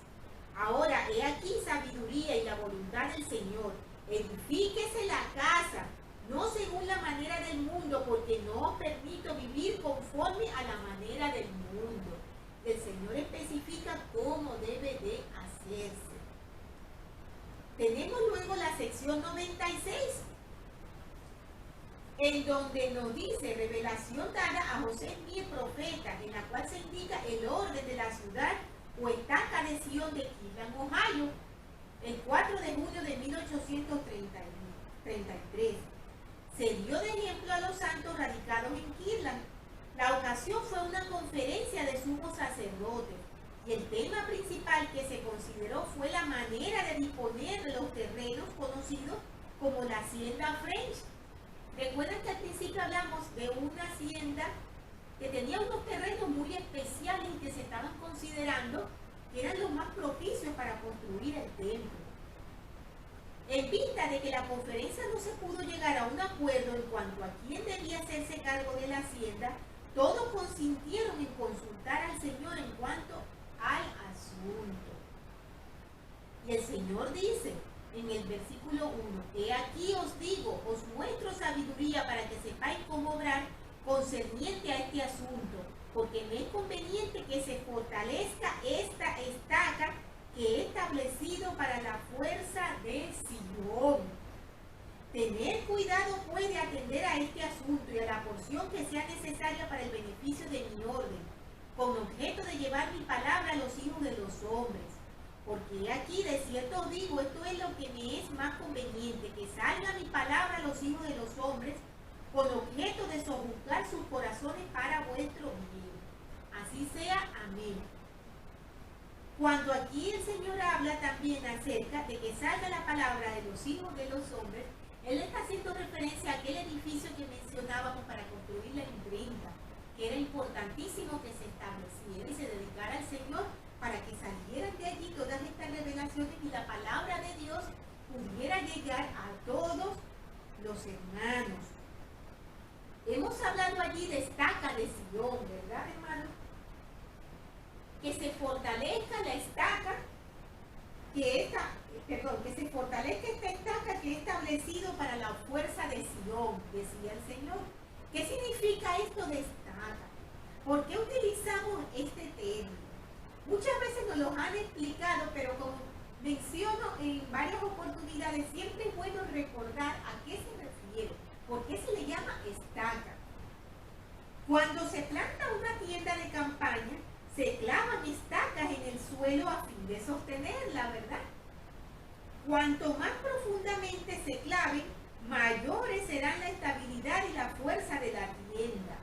Ahora, he aquí sabiduría y la voluntad del Señor. Edifíquese la casa, no según la manera del mundo, porque no os permito vivir conforme a la manera del mundo. El Señor especifica cómo debe de hacerse. Tenemos luego la sección 96, en donde nos dice revelación dada a José Smith, profeta, en la cual se indica el orden de la ciudad o estaca de Sion de Kirtland, Ohio, el 4 de junio de 1833. Se dio de ejemplo a los santos radicados en Kirtland. La ocasión fue una conferencia de sumos sacerdotes y el tema principal que se consideró fue la manera de disponer de los terrenos conocidos como la hacienda French. Recuerden que al principio hablamos de una hacienda que tenía unos terrenos muy especiales y que se estaban considerando que eran los más propicios para construir el templo. En vista de que la conferencia no se pudo llegar a un acuerdo en cuanto a quién debía hacerse cargo de la hacienda, todos consintieron en consultar al Señor en cuanto al asunto. Y el Señor dice en el versículo 1, he aquí os digo, os muestro sabiduría para que sepáis cómo obrar concerniente a este asunto, porque me es conveniente que se fortalezca esta estaca que he establecido para la fuerza de Sion. Tener cuidado puede atender a este asunto y a la porción que sea necesaria para el beneficio de mi orden, con objeto de llevar mi palabra a los hijos de los hombres. Porque aquí de cierto os digo, esto es lo que me es más conveniente, que salga mi palabra a los hijos de los hombres, con objeto de sojuzgar sus corazones para vuestro bien. Así sea, amén. Cuando aquí el Señor habla también acerca de que salga la palabra de los hijos de los hombres, Él está haciendo referencia a aquel edificio que mencionábamos para construir la imprenta, que era importantísimo que se estableciera y se dedicara al Señor para que salieran de allí todas estas revelaciones y la palabra de Dios pudiera llegar a todos los hermanos. Hemos hablado allí de estaca de Sion, ¿verdad, hermanos? que se fortalezca la estaca, que se fortalezca esta estaca que he establecido para la fuerza de Sion, decía el Señor. ¿Qué significa esto de estaca? ¿Por qué utilizamos este término? Muchas veces nos lo han explicado, pero como menciono en varias oportunidades, siempre es bueno recordar a qué se refiere, por qué se le llama estaca. Cuando se planta una tienda de campaña, se clavan estacas en el suelo a fin de sostenerla, ¿verdad? Cuanto más profundamente se claven, mayores serán la estabilidad y la fuerza de la tienda.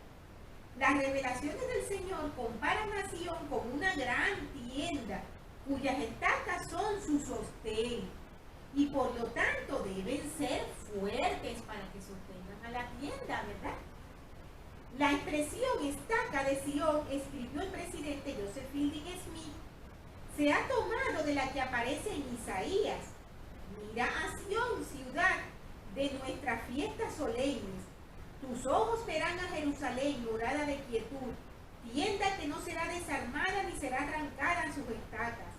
Las revelaciones del Señor comparan a Sion con una gran tienda, cuyas estacas son su sostén, y por lo tanto deben ser fuertes para que sostengan a la tienda, ¿verdad? La expresión estaca de Sion, escribió el presidente Joseph Fielding Smith, se ha tomado de la que aparece en Isaías. Mira a Sion, ciudad de nuestras fiestas solemnes. Tus ojos verán a Jerusalén, morada de quietud, tienda que no será desarmada ni será arrancada en sus estacas,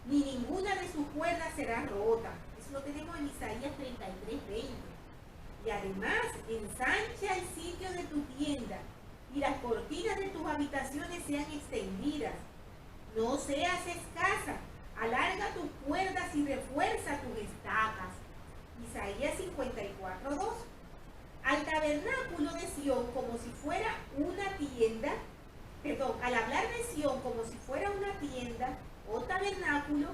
ni ninguna de sus cuerdas será rota. Eso lo tenemos en Isaías 33:20. Y además, ensancha el sitio de tu tienda, y las cortinas de tus habitaciones sean extendidas. No seas escasa, alarga tus cuerdas y refuerza tus estacas. Isaías 54:2. Al tabernáculo de Sion como si fuera una tienda, al hablar de Sion como si fuera una tienda o tabernáculo,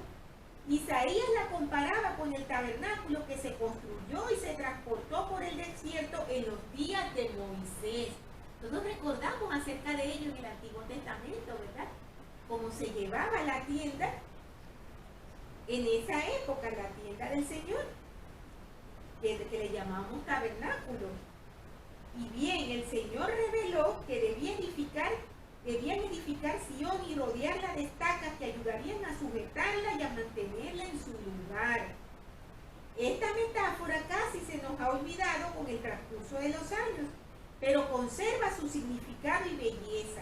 Isaías la comparaba con el tabernáculo que se construyó y se transportó por el desierto en los días de Moisés. Todos recordamos acerca de ello en el Antiguo Testamento, ¿verdad? Cómo se llevaba la tienda en esa época, la tienda del Señor, que le llamamos tabernáculo. Y bien, el Señor reveló que debían edificar Sion y rodearla de estacas que ayudarían a sujetarla y a mantenerla en su lugar. Esta metáfora casi se nos ha olvidado con el transcurso de los años, pero conserva su significado y belleza.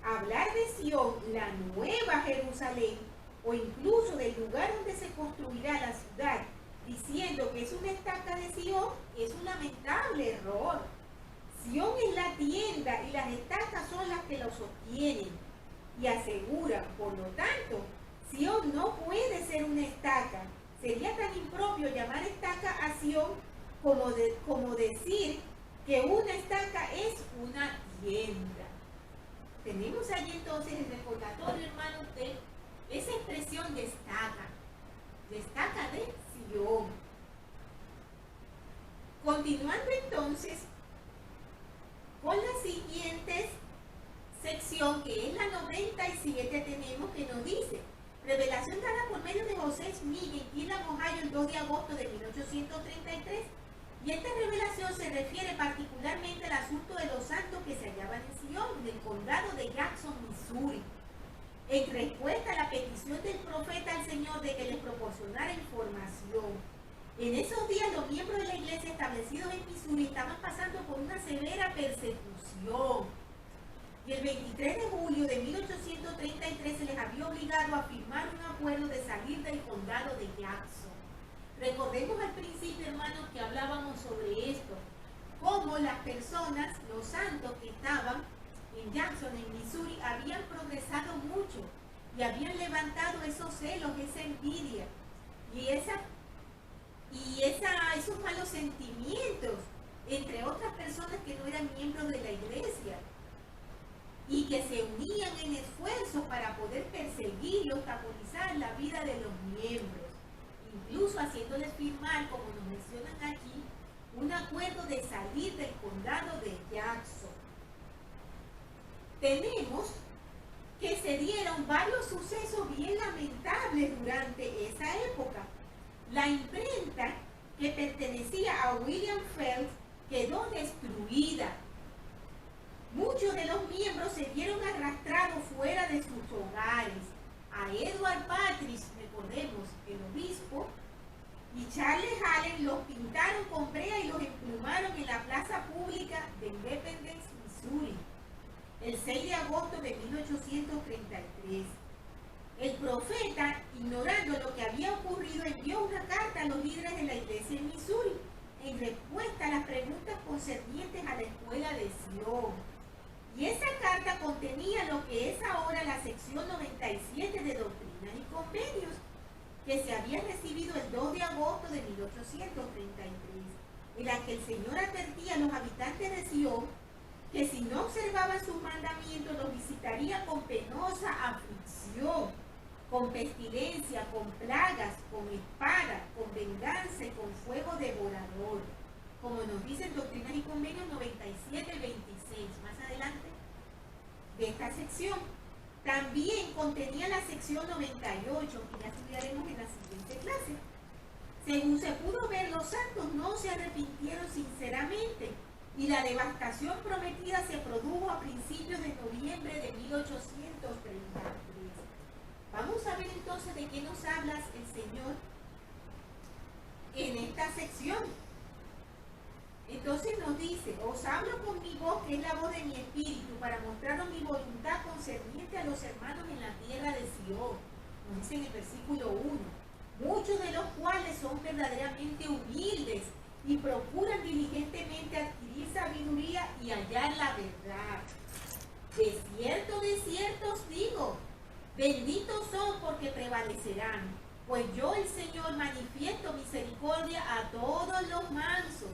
Hablar de Sion, la nueva Jerusalén, o incluso del lugar donde se construirá la ciudad, diciendo que es una estaca de Sion, es un lamentable error. Sion es la tienda y las estacas son las que lo sostienen y aseguran. Por lo tanto, Sion no puede ser una estaca. Sería tan impropio llamar estaca a Sion como decir que una estaca es una tienda. Tenemos allí entonces el recordatorio, hermanos, de esa expresión de estaca de Sion. Continuando entonces con la siguiente sección, que es la 97, tenemos que nos dice: revelación dada por medio de José Smith en Cleveland, Ohio, el 2 de agosto de 1833. Y esta revelación se refiere particularmente al asunto de los santos que se hallaban en Sion, en el condado de Jackson, Missouri. En respuesta a la petición del profeta al Señor de que les proporcionara información. En esos días los miembros de la iglesia establecidos en Missouri estaban pasando por una severa persecución. Y el 23 de julio de 1833 se les había obligado a firmar un acuerdo de salir del condado de Jackson. Recordemos al principio, hermanos, que hablábamos sobre esto, cómo las personas, los santos que estaban en Jackson, en Missouri, habían progresado mucho y habían levantado esos celos, esa envidia y esos malos sentimientos entre otras personas que no eran miembros de la iglesia y que se unían en esfuerzo para poder perseguir y obstaculizar la vida de los miembros, incluso haciéndoles firmar, como nos mencionan aquí, un acuerdo de salir del condado de Jackson. Tenemos que se dieron varios sucesos bien lamentables durante esa época. La imprenta que pertenecía a William Phelps quedó destruida. Muchos de los miembros se vieron arrastrados fuera de sus hogares. A Edward Patrick, recordemos, el obispo, y Charles Allen los pintaron con brea y los emplumaron en la plaza pública de Independence, Missouri. El 6 de agosto de 1833. El profeta, ignorando lo que había ocurrido, envió una carta a los líderes de la iglesia en Missouri en respuesta a las preguntas concernientes a la escuela de Sion. Y esa carta contenía lo que es ahora la sección 97 de Doctrinas y Convenios, que se había recibido el 2 de agosto de 1833, en la que el Señor advertía a los habitantes de Sion que si no observaban sus mandamientos los visitaría con penosa aflicción, con pestilencia, con plagas, con espada, con venganza y con fuego devorador, como nos dice en Doctrinas y Convenios 97-26, más adelante de esta sección. También contenía la sección 98, que ya estudiaremos en la siguiente clase. Según se pudo ver, los santos no se arrepintieron sinceramente y la devastación prometida se produjo a principios de noviembre de 1833. Vamos a ver entonces de qué nos habla el Señor en esta sección. Entonces nos dice: os hablo con mi voz, que es la voz de mi espíritu, para mostraros mi voluntad concerniente a los hermanos en la tierra de Sion. Nos dice en el versículo 1, muchos de los cuales son verdaderamente humildes y procuran diligentemente adquirir sabiduría y hallar la verdad. De cierto os digo, benditos son porque prevalecerán, pues yo el Señor manifiesto misericordia a todos los mansos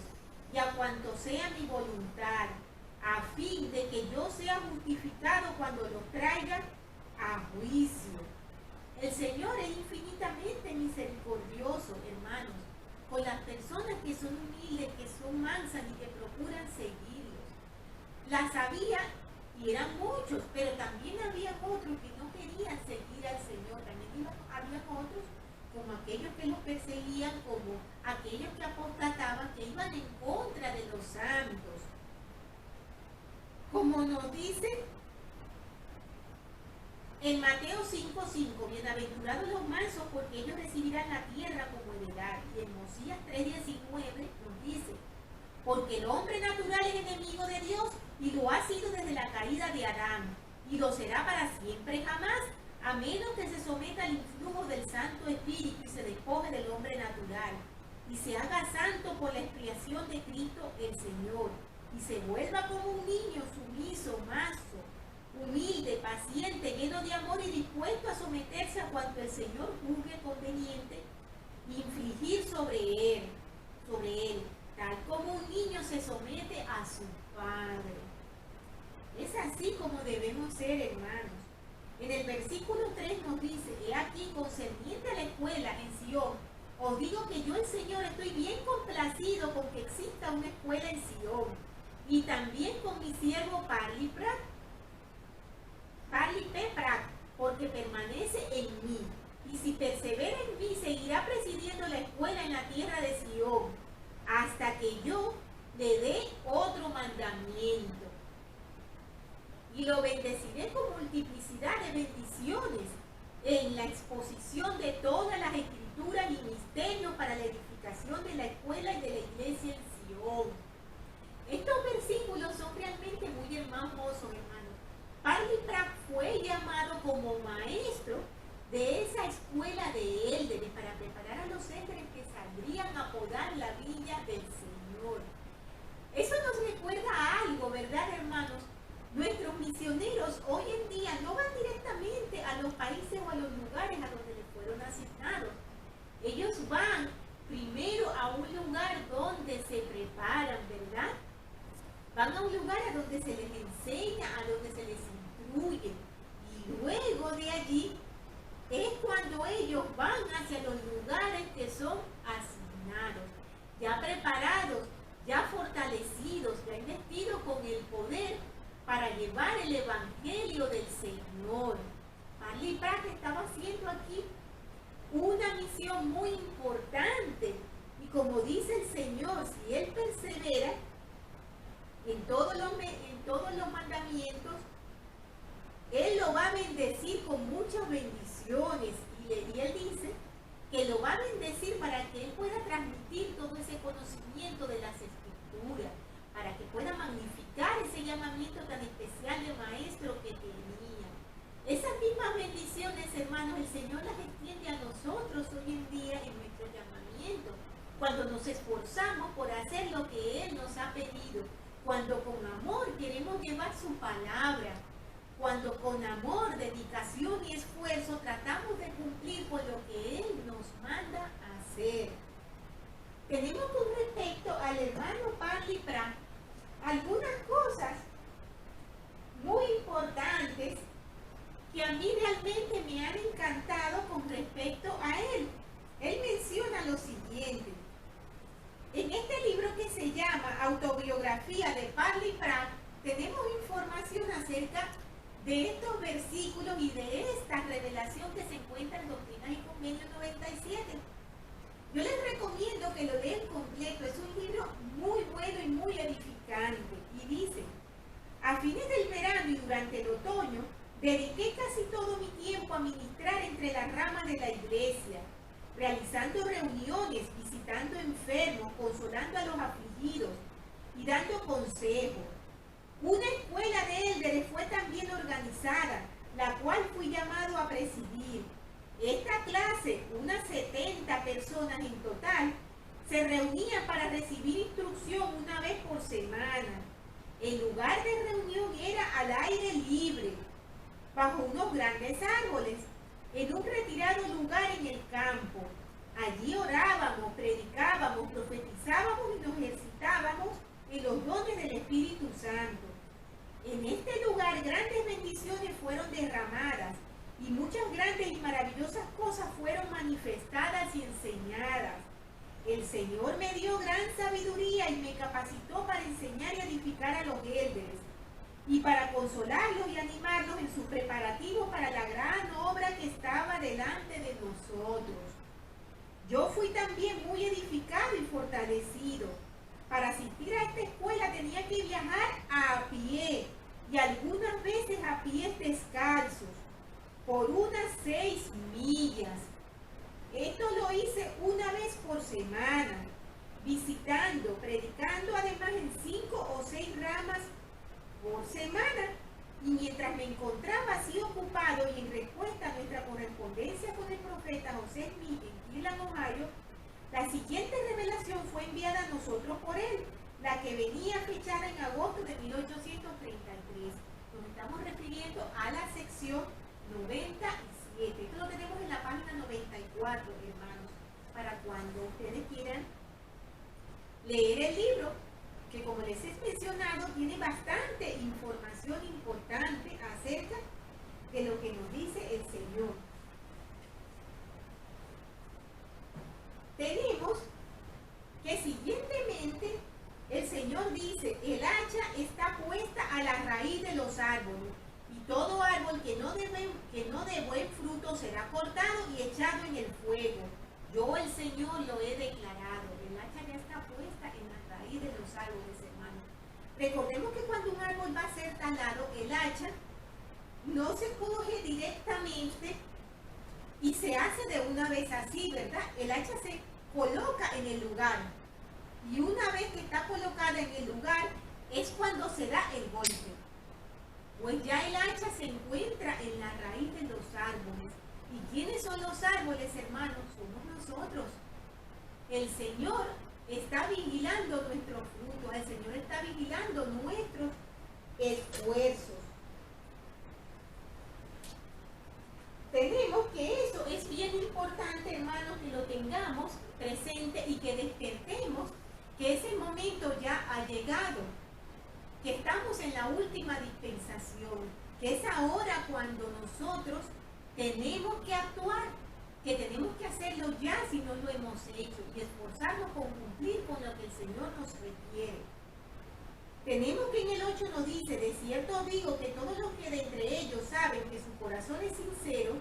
y a cuanto sea mi voluntad, a fin de que yo sea justificado cuando los traiga a juicio. El Señor es infinitamente misericordioso, hermanos, con las personas que son humildes, que son mansas y que procuran seguirlos. Las había, y eran muchos, pero también había otros que no querían seguir al Señor. También había otros, como aquellos que los perseguían, como aquellos que apostataban, que iban en contra de los santos. Como nos dice en Mateo 5:5, bienaventurados los mansos, porque ellos recibirán la tierra como heredad. Y en Mosías 3:19 nos dice: porque el hombre natural es enemigo de Dios, y lo ha sido desde la caída de Adán, y lo será para siempre jamás, a menos que se someta al influjo del Santo Espíritu y se despoje del hombre natural, y se haga santo por la expiación de Cristo el Señor, y se vuelva como un niño sumiso, manso, humilde, paciente, lleno de amor y dispuesto a someterse a cuanto el Señor juzgue conveniente, infligir sobre él, tal como un niño se somete a su padre. Es así como debemos ser, hermanos. En el versículo 3 nos dice: he aquí, concerniente a la escuela en Sion, os digo que yo, el Señor, estoy bien complacido con que exista una escuela en Sion, y también con mi siervo Parliprat, porque permanece en mí, y si persevera en mí, seguirá presidiendo la escuela en la tierra de Sion, hasta que yo le dé otro mandamiento. Y lo bendeciré con multiplicidad de bendiciones en la exposición de todas las escrituras y misterios para la edificación de la escuela y de la iglesia en Sion. Estos versículos son realmente muy hermosos, hermanos. Parliprat fue llamado como maestro de esa escuela de élderes para preparar a los élderes que saldrían a podar la viña del Señor. Eso nos recuerda a algo, ¿verdad, hermanos? Nuestros misioneros hoy en día no van directamente a los países o a los lugares a donde les fueron asignados. Ellos van primero a un lugar donde se preparan, ¿verdad? Van a un lugar a donde se les enseña, a donde se les instruye. Y luego de allí es cuando ellos van hacia los lugares que son asignados, ya preparados, ya fortalecidos, ya investidos con el poder para llevar el evangelio del Señor. Parliprat estaba haciendo aquí una misión muy importante, y como dice el Señor, si él persevera en todos los mandamientos, él lo va a bendecir con muchas bendiciones, y él dice que lo va a bendecir para que él pueda transmitir todo ese conocimiento de las Escrituras, para que pueda magnificar ese llamamiento tan especial de maestro que tenía. hermanos, el Señor las extiende a nosotros hoy en día en nuestro llamamiento. Cuando nos esforzamos por hacer lo que Él nos ha pedido, cuando con amor queremos llevar su palabra, cuando con amor, dedicación y esfuerzo tratamos de cumplir con lo que Él nos manda a hacer. Tenemos con respecto al hermano Parley Pratt algunas cosas muy importantes que a mí realmente me han encantado con respecto a él. Él menciona lo siguiente. En este libro que se llama Autobiografía de Parley Pratt, tenemos información acerca de estos versículos y de esta revelación que se encuentra en Doctrinas y Convenios 97. Yo les recomiendo que lo lean completo. Es un libro muy bueno y muy edificante. Y dice: a fines del verano y durante el otoño, dediqué casi todo mi tiempo a ministrar entre las ramas de la iglesia, realizando reuniones, visitando enfermos, consolando a los afligidos y dando consejos. Una escuela de élderes fue también organizada, la cual fui llamado a presidir. Esta clase, unas 70 personas en total, se reunían para recibir instrucción una vez por semana. El lugar de reunión era al aire libre, bajo unos grandes árboles, en un retirado lugar en el campo. Allí orábamos, predicábamos, profetizábamos y nos ejercitábamos en los dones del Espíritu Santo. En este lugar grandes bendiciones fueron derramadas y muchas grandes y maravillosas cosas fueron manifestadas y enseñadas. El Señor me dio gran sabiduría y me capacitó para enseñar y edificar a los élderes y para consolarlos y animarlos en sus preparativos para la gran obra que estaba delante de nosotros. Yo fui también muy edificado y fortalecido. Para asistir a esta escuela tenía que viajar a pie y algunas veces a pies descalzos por unas 6 millas. Esto lo hice una vez por semana, visitando, predicando además en 5 o 6 ramas por semana. Y mientras me encontraba así ocupado y en respuesta a nuestra correspondencia con el profeta José Smith en Cleveland, Ohio, la siguiente revelación fue enviada a nosotros por él, la que venía fechada en agosto de 1833. Nos estamos refiriendo a la sección 97. Esto lo tenemos en la página 94, hermanos, para cuando ustedes quieran leer el libro, que como les he mencionado, tiene bastante información importante acerca de lo que nos dice el Señor. Tenemos que siguientemente el Señor dice: el hacha está puesta a la raíz de los árboles, y todo árbol que no dé buen fruto será cortado y echado en el fuego. Yo, el Señor, lo he declarado. El hacha ya está puesta en la raíz de los árboles, hermanos. Recordemos que cuando un árbol va a ser talado, el hacha no se coge directamente y se hace de una vez así, ¿verdad? El hacha se coloca en el lugar. Y una vez que está colocada en el lugar, es cuando se da el golpe. Pues ya el hacha se encuentra en la raíz de los árboles. ¿Y quiénes son los árboles, hermanos? Somos nosotros. El Señor está vigilando nuestros frutos. El Señor está vigilando nuestros esfuerzos. Tenemos que eso es bien importante, hermanos, que lo tengamos presente y que despertemos que ese momento ya ha llegado, que estamos en la última dispensación, que es ahora cuando nosotros tenemos que actuar, que tenemos que hacerlo ya si no lo hemos hecho y esforzarnos por cumplir con lo que el Señor nos requiere. Tenemos que en el 8 nos dice: de cierto digo que todos los que de entre ellos saben que su corazón es sincero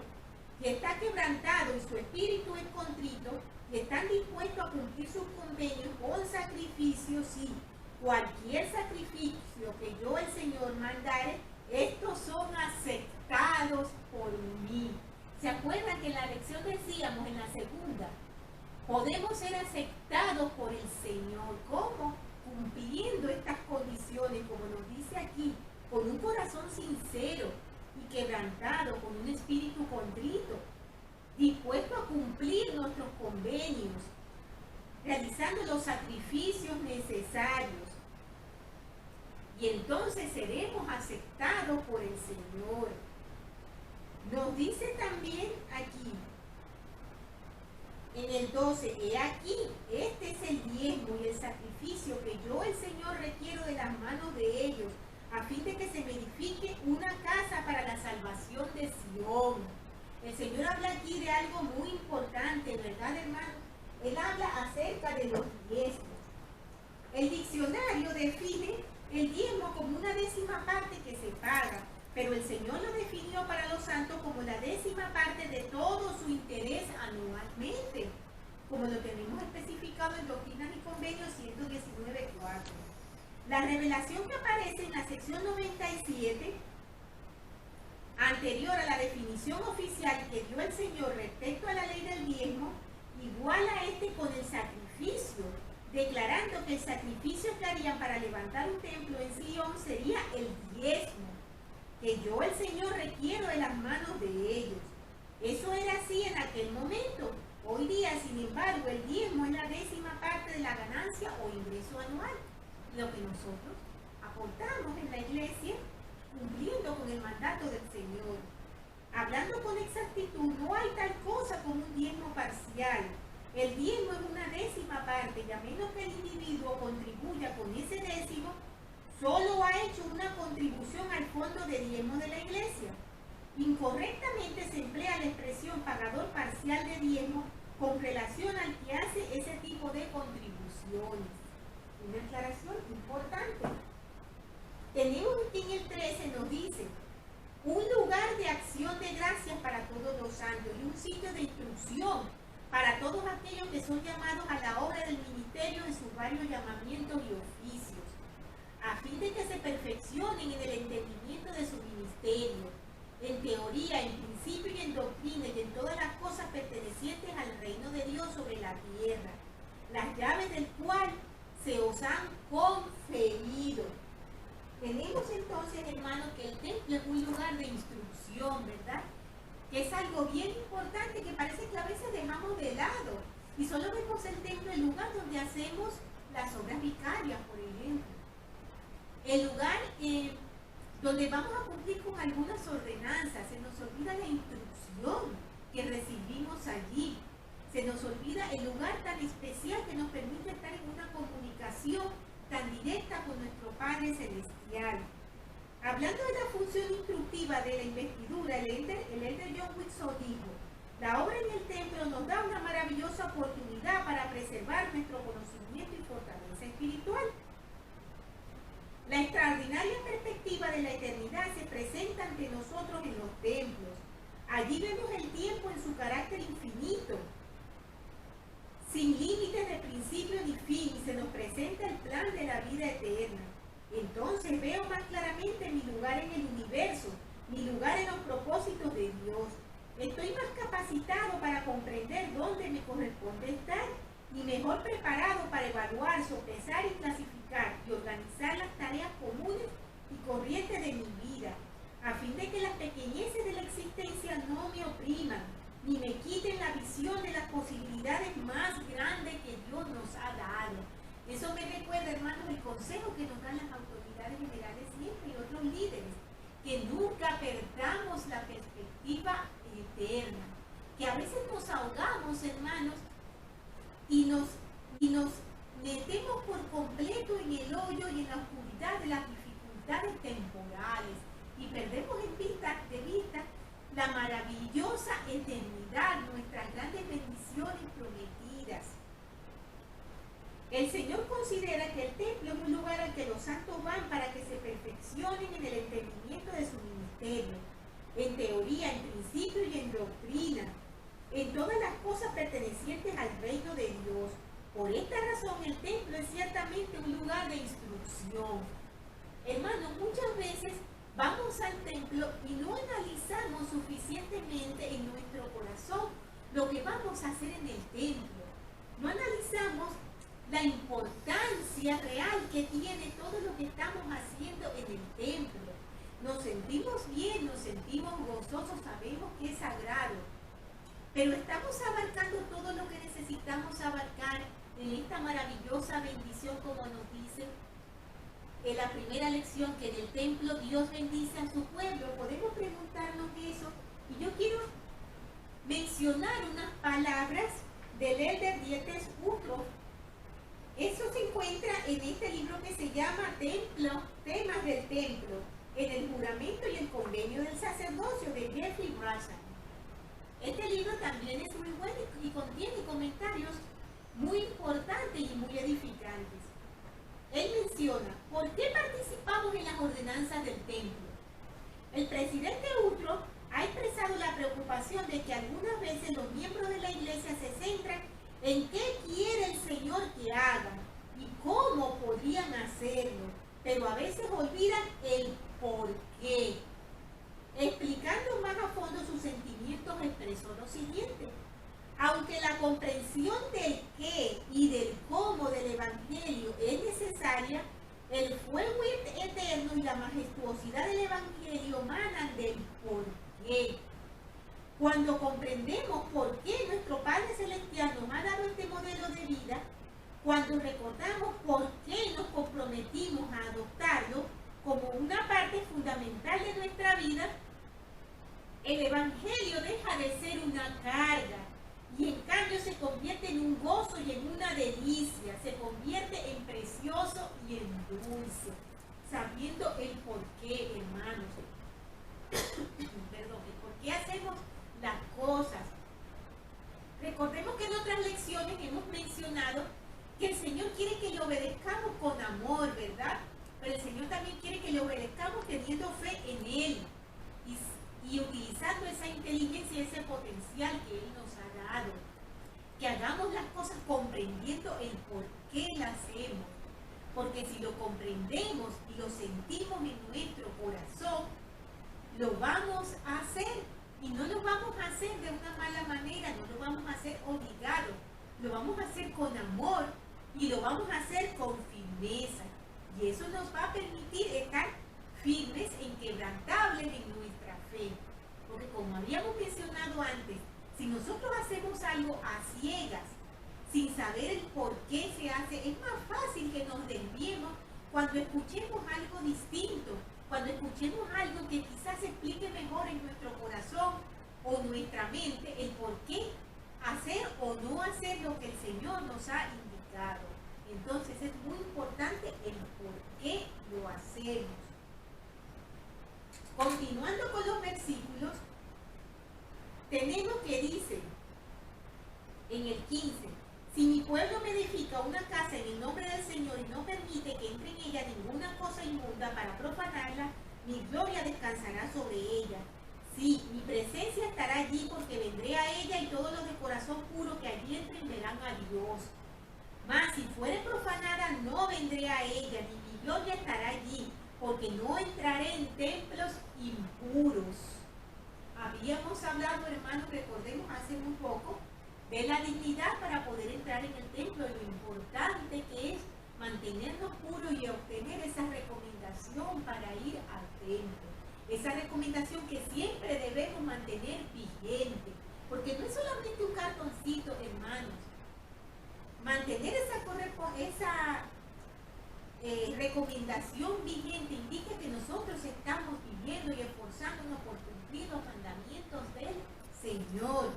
y está quebrantado y su espíritu es contrito, y están dispuestos a cumplir sus convenios con sacrificios, sí, cualquier sacrificio que yo, el Señor, mandare, estos son aceptados por mí. ¿Se acuerdan que en la lección decíamos en la segunda? Podemos ser aceptados por el Señor. ¿Cómo? Cumpliendo estas condiciones, como nos dice aquí, con un corazón sincero y quebrantado, con un espíritu contrito. realizando los sacrificios necesarios. Y entonces seremos aceptados por el Señor. Nos dice también aquí, en el 12, he aquí, este es el diezmo y el sacrificio que yo, el Señor, requiero de las manos de ellos, a fin de que se me edifique una casa para la salvación de Sión. El Señor habla aquí de algo muy importante, ¿verdad, hermano? Él habla acerca de los diezmos. El diccionario define el diezmo como una 10ª parte que se paga, pero el Señor lo definió para los santos como la 10ª parte de todo su interés anualmente, como lo tenemos especificado en Doctrinas y Convenios 119.4. La revelación que aparece en la sección 97, anterior a la definición oficial que dio el Señor respecto a la ley del diezmo, iguala con el sacrificio, declarando que el sacrificio que harían para levantar un templo en Sion sería el diezmo, que yo, el Señor, requiero de las manos de ellos. Eso era así en aquel momento. Hoy día, sin embargo, el diezmo es la 10ª parte de la ganancia o ingreso anual, lo que nosotros aportamos en la iglesia, cumpliendo con el mandato del Señor. Hablando con exactitud, no hay tal cosa como un diezmo parcial. El diezmo es una 10ª parte, y a menos que el individuo contribuya con ese décimo, solo ha hecho una contribución al fondo de diezmo de la iglesia. Incorrectamente se emplea la expresión pagador parcial de diezmo con relación al que hace ese tipo de contribuciones. Una aclaración importante. Tenemos aquí en el 13, nos dice, un lugar de acción de gracias para todos los santos y un sitio de instrucción para todos aquellos que son llamados a la obra del ministerio en sus varios llamamientos y oficios, a fin de que se perfeccionen en el entendimiento de su ministerio, en teoría, en principio y en doctrina y en todas las cosas pertenecientes al reino de Dios sobre la tierra, las llaves del cual se os han conferido. Tenemos entonces, hermanos, que el templo es un lugar de instrucción, ¿verdad? Que es algo bien importante que parece que a veces dejamos de lado y solo vemos el templo el lugar donde hacemos las obras vicarias, por ejemplo. El lugar donde vamos a cumplir con algunas ordenanzas, se nos olvida la instrucción que recibimos allí, se nos olvida el lugar tan especial que nos permite estar en una comunicación tan directa con nuestro Padre Celestial. Hablando de la función instructiva de la investidura, el elder John Whitson dijo, la obra en el templo nos da una maravillosa oportunidad para preservar nuestro conocimiento y fortaleza espiritual. La extraordinaria perspectiva de la eternidad se presenta ante nosotros en los templos. Allí vemos el tiempo en su carácter infinito, sin límites de principio ni fin, y se nos presenta el plan de la vida eterna. Entonces veo más claramente mi lugar en el universo, mi lugar en los propósitos de Dios. Estoy más capacitado para comprender dónde me corresponde estar y mejor preparado para evaluar, sopesar y clasificar y organizar las tareas comunes y corrientes de mi vida, a fin de que las pequeñeces de la existencia no me opriman, ni me quiten la visión de las posibilidades más grandes que Dios nos ha dado. Eso me recuerda, hermanos, el consejo que nos dan las autoridades generales siempre y otros líderes, que nunca perdamos la perspectiva eterna, que a veces nos ahogamos, hermanos, y nos metemos por completo en el hoyo y en la oscuridad de las dificultades temporales y perdemos de vista la maravillosa eternidad, nuestras grandes bendiciones prometidas. El Señor considera que el templo es un lugar al que los santos van para que se perfeccionen en el entendimiento de su ministerio, en teoría, en principio y en doctrina, en todas las cosas pertenecientes al reino de Dios. Por esta razón, el templo es ciertamente un lugar de instrucción. Hermanos, muchas veces vamos al templo y no analizamos suficientemente en nuestro corazón lo que vamos a hacer en el templo. No analizamos la importancia real que tiene todo lo que estamos haciendo en el templo. Nos sentimos bien, nos sentimos gozosos, sabemos que es sagrado, pero estamos abarcando todo lo que necesitamos abarcar en esta maravillosa bendición, como nos dice en la primera lección, que en el templo Dios bendice a su pueblo? Podemos preguntarnos eso, y yo quiero mencionar unas palabras del Elder Dieter Uchtdorf. Eso se encuentra en este libro que se llama Templo, Temas del Templo, en el juramento y el convenio del sacerdocio, de Jeffrey Russell. Este libro también es muy bueno y contiene comentarios muy importantes y muy edificantes. Él menciona: ¿por qué participamos en las ordenanzas del templo? El presidente Uchtdorf ha expresado la preocupación de que algunas veces los miembros de la iglesia se centran en qué quiere el Señor que hagan y cómo podrían hacerlo, pero a veces olvidan el por qué. Explicando más a fondo sus sentimientos, expresó lo siguiente: aunque la comprensión del qué y del cómo del Evangelio es necesaria, el fuego eterno y la majestuosidad del Evangelio manan del por qué. Cuando comprendemos por qué nuestro Padre Celestial nos ha dado este modelo de vida, cuando recordamos por qué nos comprometimos a adoptarlo como una parte fundamental de nuestra vida, el Evangelio deja de ser una carga y en cambio se convierte en un gozo y en una delicia, se convierte en precioso y en dulce, sabiendo el por qué, hermanos. Perdón, el por qué hacemos las cosas. Recordemos que en otras lecciones hemos mencionado que el Señor quiere que le obedezcamos con amor, ¿verdad? Pero el Señor también quiere que le obedezcamos teniendo fe en Él y utilizando esa inteligencia y ese potencial que Él nos ha dado. Que hagamos las cosas comprendiendo el por qué las hacemos. Porque si lo comprendemos y lo sentimos en nuestro corazón, lo vamos a hacer. Y no lo vamos a hacer de una mala manera, no lo vamos a hacer obligado. Lo vamos a hacer con amor y lo vamos a hacer con firmeza. Y eso nos va a permitir estar firmes e inquebrantables en nuestra fe. Porque como habíamos mencionado antes, si nosotros hacemos algo a ciegas, sin saber el por qué se hace, es más fácil que nos desviemos cuando escuchemos algo distinto, cuando escuchemos algo que quizás explique mejor en nuestro corazón o nuestra mente el por qué hacer o no hacer lo que el Señor nos ha indicado. Entonces es muy importante el por qué lo hacemos. Continuando con los versículos, tenemos que dice en el 15: si mi pueblo me edifica una casa en el nombre del Señor y no permite que entre en ella ninguna cosa inmunda para profanarla, mi gloria descansará sobre ella. Sí, mi presencia estará allí, porque vendré a ella y todos los de corazón puro que allí entren verán a Dios. Mas si fuere profanada, no vendré a ella, ni mi gloria estará allí, porque no entraré en templos impuros. Habíamos hablado, hermanos, recordemos hace muy poco, de la dignidad para poder entrar en el templo y lo importante que es mantenernos puros y obtener esa recomendación para ir al templo. Esa recomendación que siempre debemos mantener vigente, porque no es solamente un cartoncito, hermanos. Mantener esa recomendación vigente indica que nosotros estamos viviendo y esforzándonos por cumplir los mandamientos del Señor.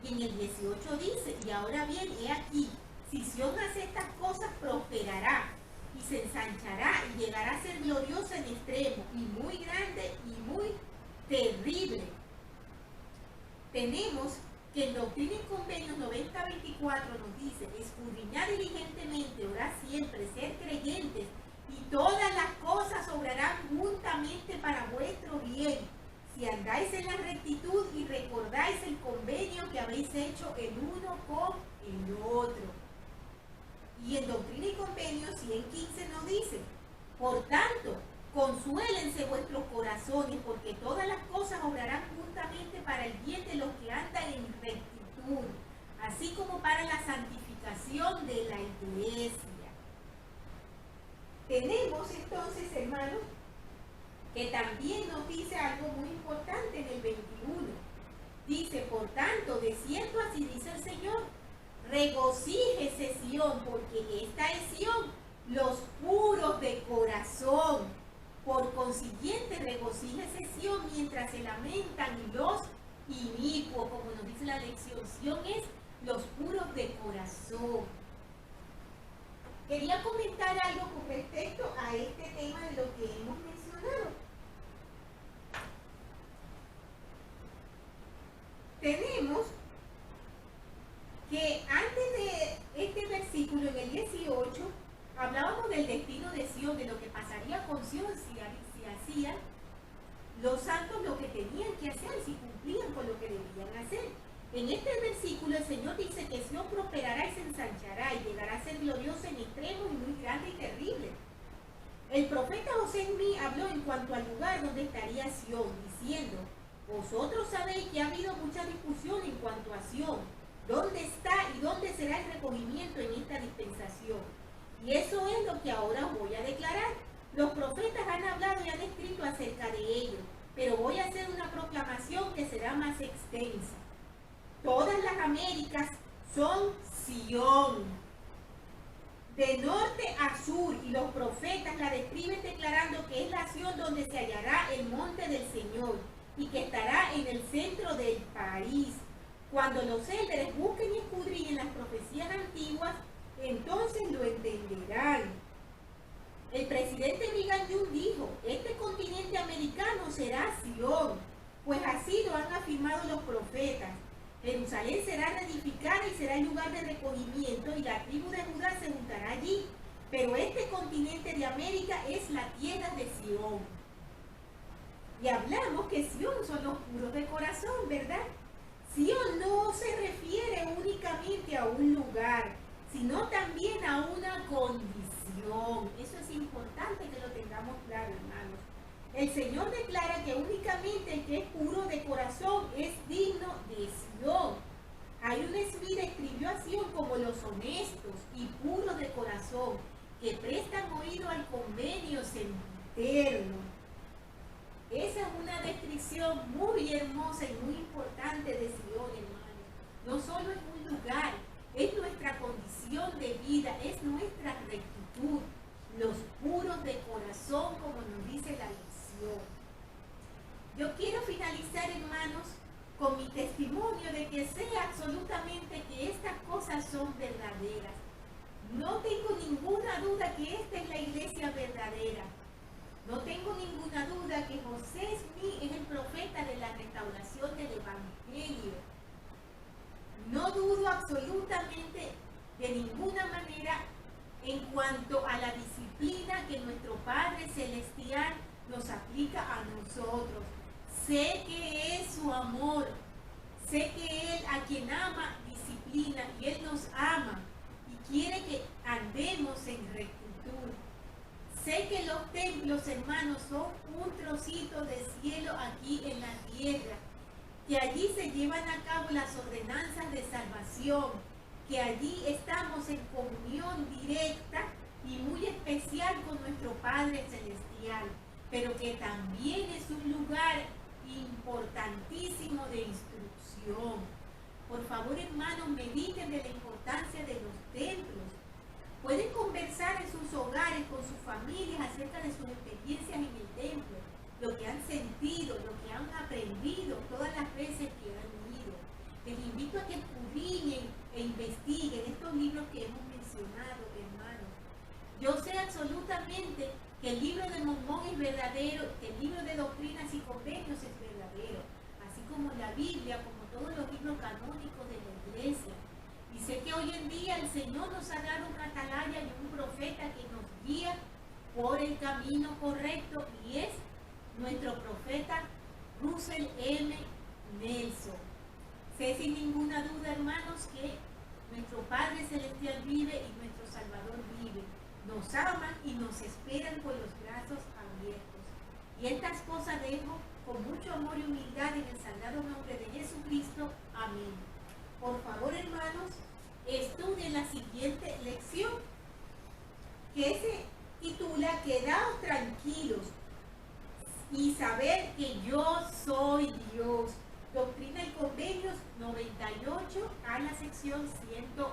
Y en el 18 dice: y ahora bien, he aquí, si Sión hace estas cosas, prosperará y se ensanchará y llegará a ser gloriosa en extremo y muy grande y muy terrible. Tenemos que en Doctrina y Convenios 90:24 nos dice: escudriñad diligentemente, orad siempre, ser creyentes, y todas las cosas obrarán juntamente para vuestro bien, si andáis en la rectitud y recordáis el convenio que habéis hecho el uno con el otro. Y en Doctrina y Convenios 100:15 nos dice: por tanto, consuélense vuestros corazones, porque todas las cosas obrarán juntamente para el bien de los que andan en rectitud, así como para la santificación de la iglesia. Tenemos entonces, hermanos, que también nos dice algo muy importante en el 21. Dice: por tanto, de cierto así dice el Señor, regocíjese Sión, porque esta es Sión, los puros de corazón. Por consiguiente, regocíjese Sión mientras se lamentan los inicuos, como nos dice la lección. Sión es los puros de corazón. Quería comentar algo con respecto a este tema de lo que hemos mencionado. Tenemos que antes de este versículo, en el 18, hablábamos del destino de Sión, de lo que pasaría con Sión si hacían los santos lo que tenían que hacer, si cumplían con lo que debían hacer. En este versículo el Señor dice que Sión prosperará y se ensanchará y llegará a ser gloriosa en extremo y muy grande y terrible. El profeta José Smith habló en cuanto al lugar donde estaría Sión, diciendo: vosotros sabéis que ha habido mucha discusión en cuanto a Sión, dónde está y dónde será el recogimiento en esta dispensación. Y eso es lo que ahora os voy a declarar. Los profetas han hablado y han escrito acerca de ello, pero voy a hacer una proclamación que será más extensa. Todas las Américas son Sión, de norte a sur, y los profetas la describen declarando que es la Sión donde se hallará el monte del Señor y que estará en el centro del país. Cuando los élderes busquen y escudriñen las profecías antiguas, entonces lo entenderán. El presidente Brigham Young dijo: este continente americano será Sión, pues así lo han afirmado los profetas. Jerusalén será reedificada y será el lugar de recogimiento, y la tribu de Judá se juntará allí. Pero este continente de América es la tierra de Sión. Y hablamos que Sión son los puros de corazón, ¿verdad? Sión no se refiere únicamente a un lugar, sino también a una condición. Eso es importante que lo tengamos claro, hermanos. El Señor declara que únicamente el que es puro de corazón es digno de Sión. Iron Smith describió a Sión como los honestos y puros de corazón, que prestan oído al convenio sempiterno. Esa es una descripción muy hermosa y muy importante de Sión, hermanos. No solo es un lugar, es nuestra condición de vida, es nuestra rectitud, los puros de corazón, como nos dice la lección. Yo quiero finalizar, hermanos, con mi testimonio de que sé absolutamente que estas cosas son verdaderas. No tengo ninguna duda que esta es la iglesia verdadera. No tengo ninguna duda que José Smith es el profeta de la restauración del Evangelio. No dudo absolutamente de ninguna manera en cuanto a la disciplina que nuestro Padre Celestial nos aplica a nosotros. Sé que es su amor, sé que Él a quien ama disciplina, y Él nos ama y quiere que andemos en rectitud. Sé que los templos, hermanos, son un trocito de cielo aquí en la tierra, que allí se llevan a cabo las ordenanzas de salvación, que allí estamos en comunión directa y muy especial con nuestro Padre Celestial, pero que también es un lugar importantísimo de instrucción. Por favor, hermanos, mediten de la importancia de los templos. Pueden conversar en sus hogares con sus familias acerca de sus experiencias en el templo, lo que han sentido, lo que han aprendido todas las veces que han ido. Les invito a que escudriñen e investiguen estos libros que hemos mencionado, hermanos. Yo sé absolutamente que el libro de Mormón es verdadero, que el libro de Doctrinas y Convenios es verdadero, así como la Biblia, como todos los libros canónicos de la Iglesia. Y sé que hoy en día el Señor nos ha dado una atalaya y un profeta que nos guía por el camino correcto, y es nuestro profeta Russell M. Nelson. Sé sin ninguna duda, hermanos, que nuestro Padre Celestial vive y nuestro Salvador vive. Nos aman y nos esperan con los brazos abiertos. Y estas cosas dejo con mucho amor y humildad en el sagrado nombre de Jesucristo. Amén. Por favor, hermanos, estudien la siguiente lección, que se titula Quedaos tranquilos y saber que yo soy Dios. Doctrina y Convenios 98 a la sección 101.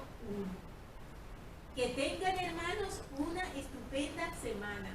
Que tengan, hermanos, una estupenda semana.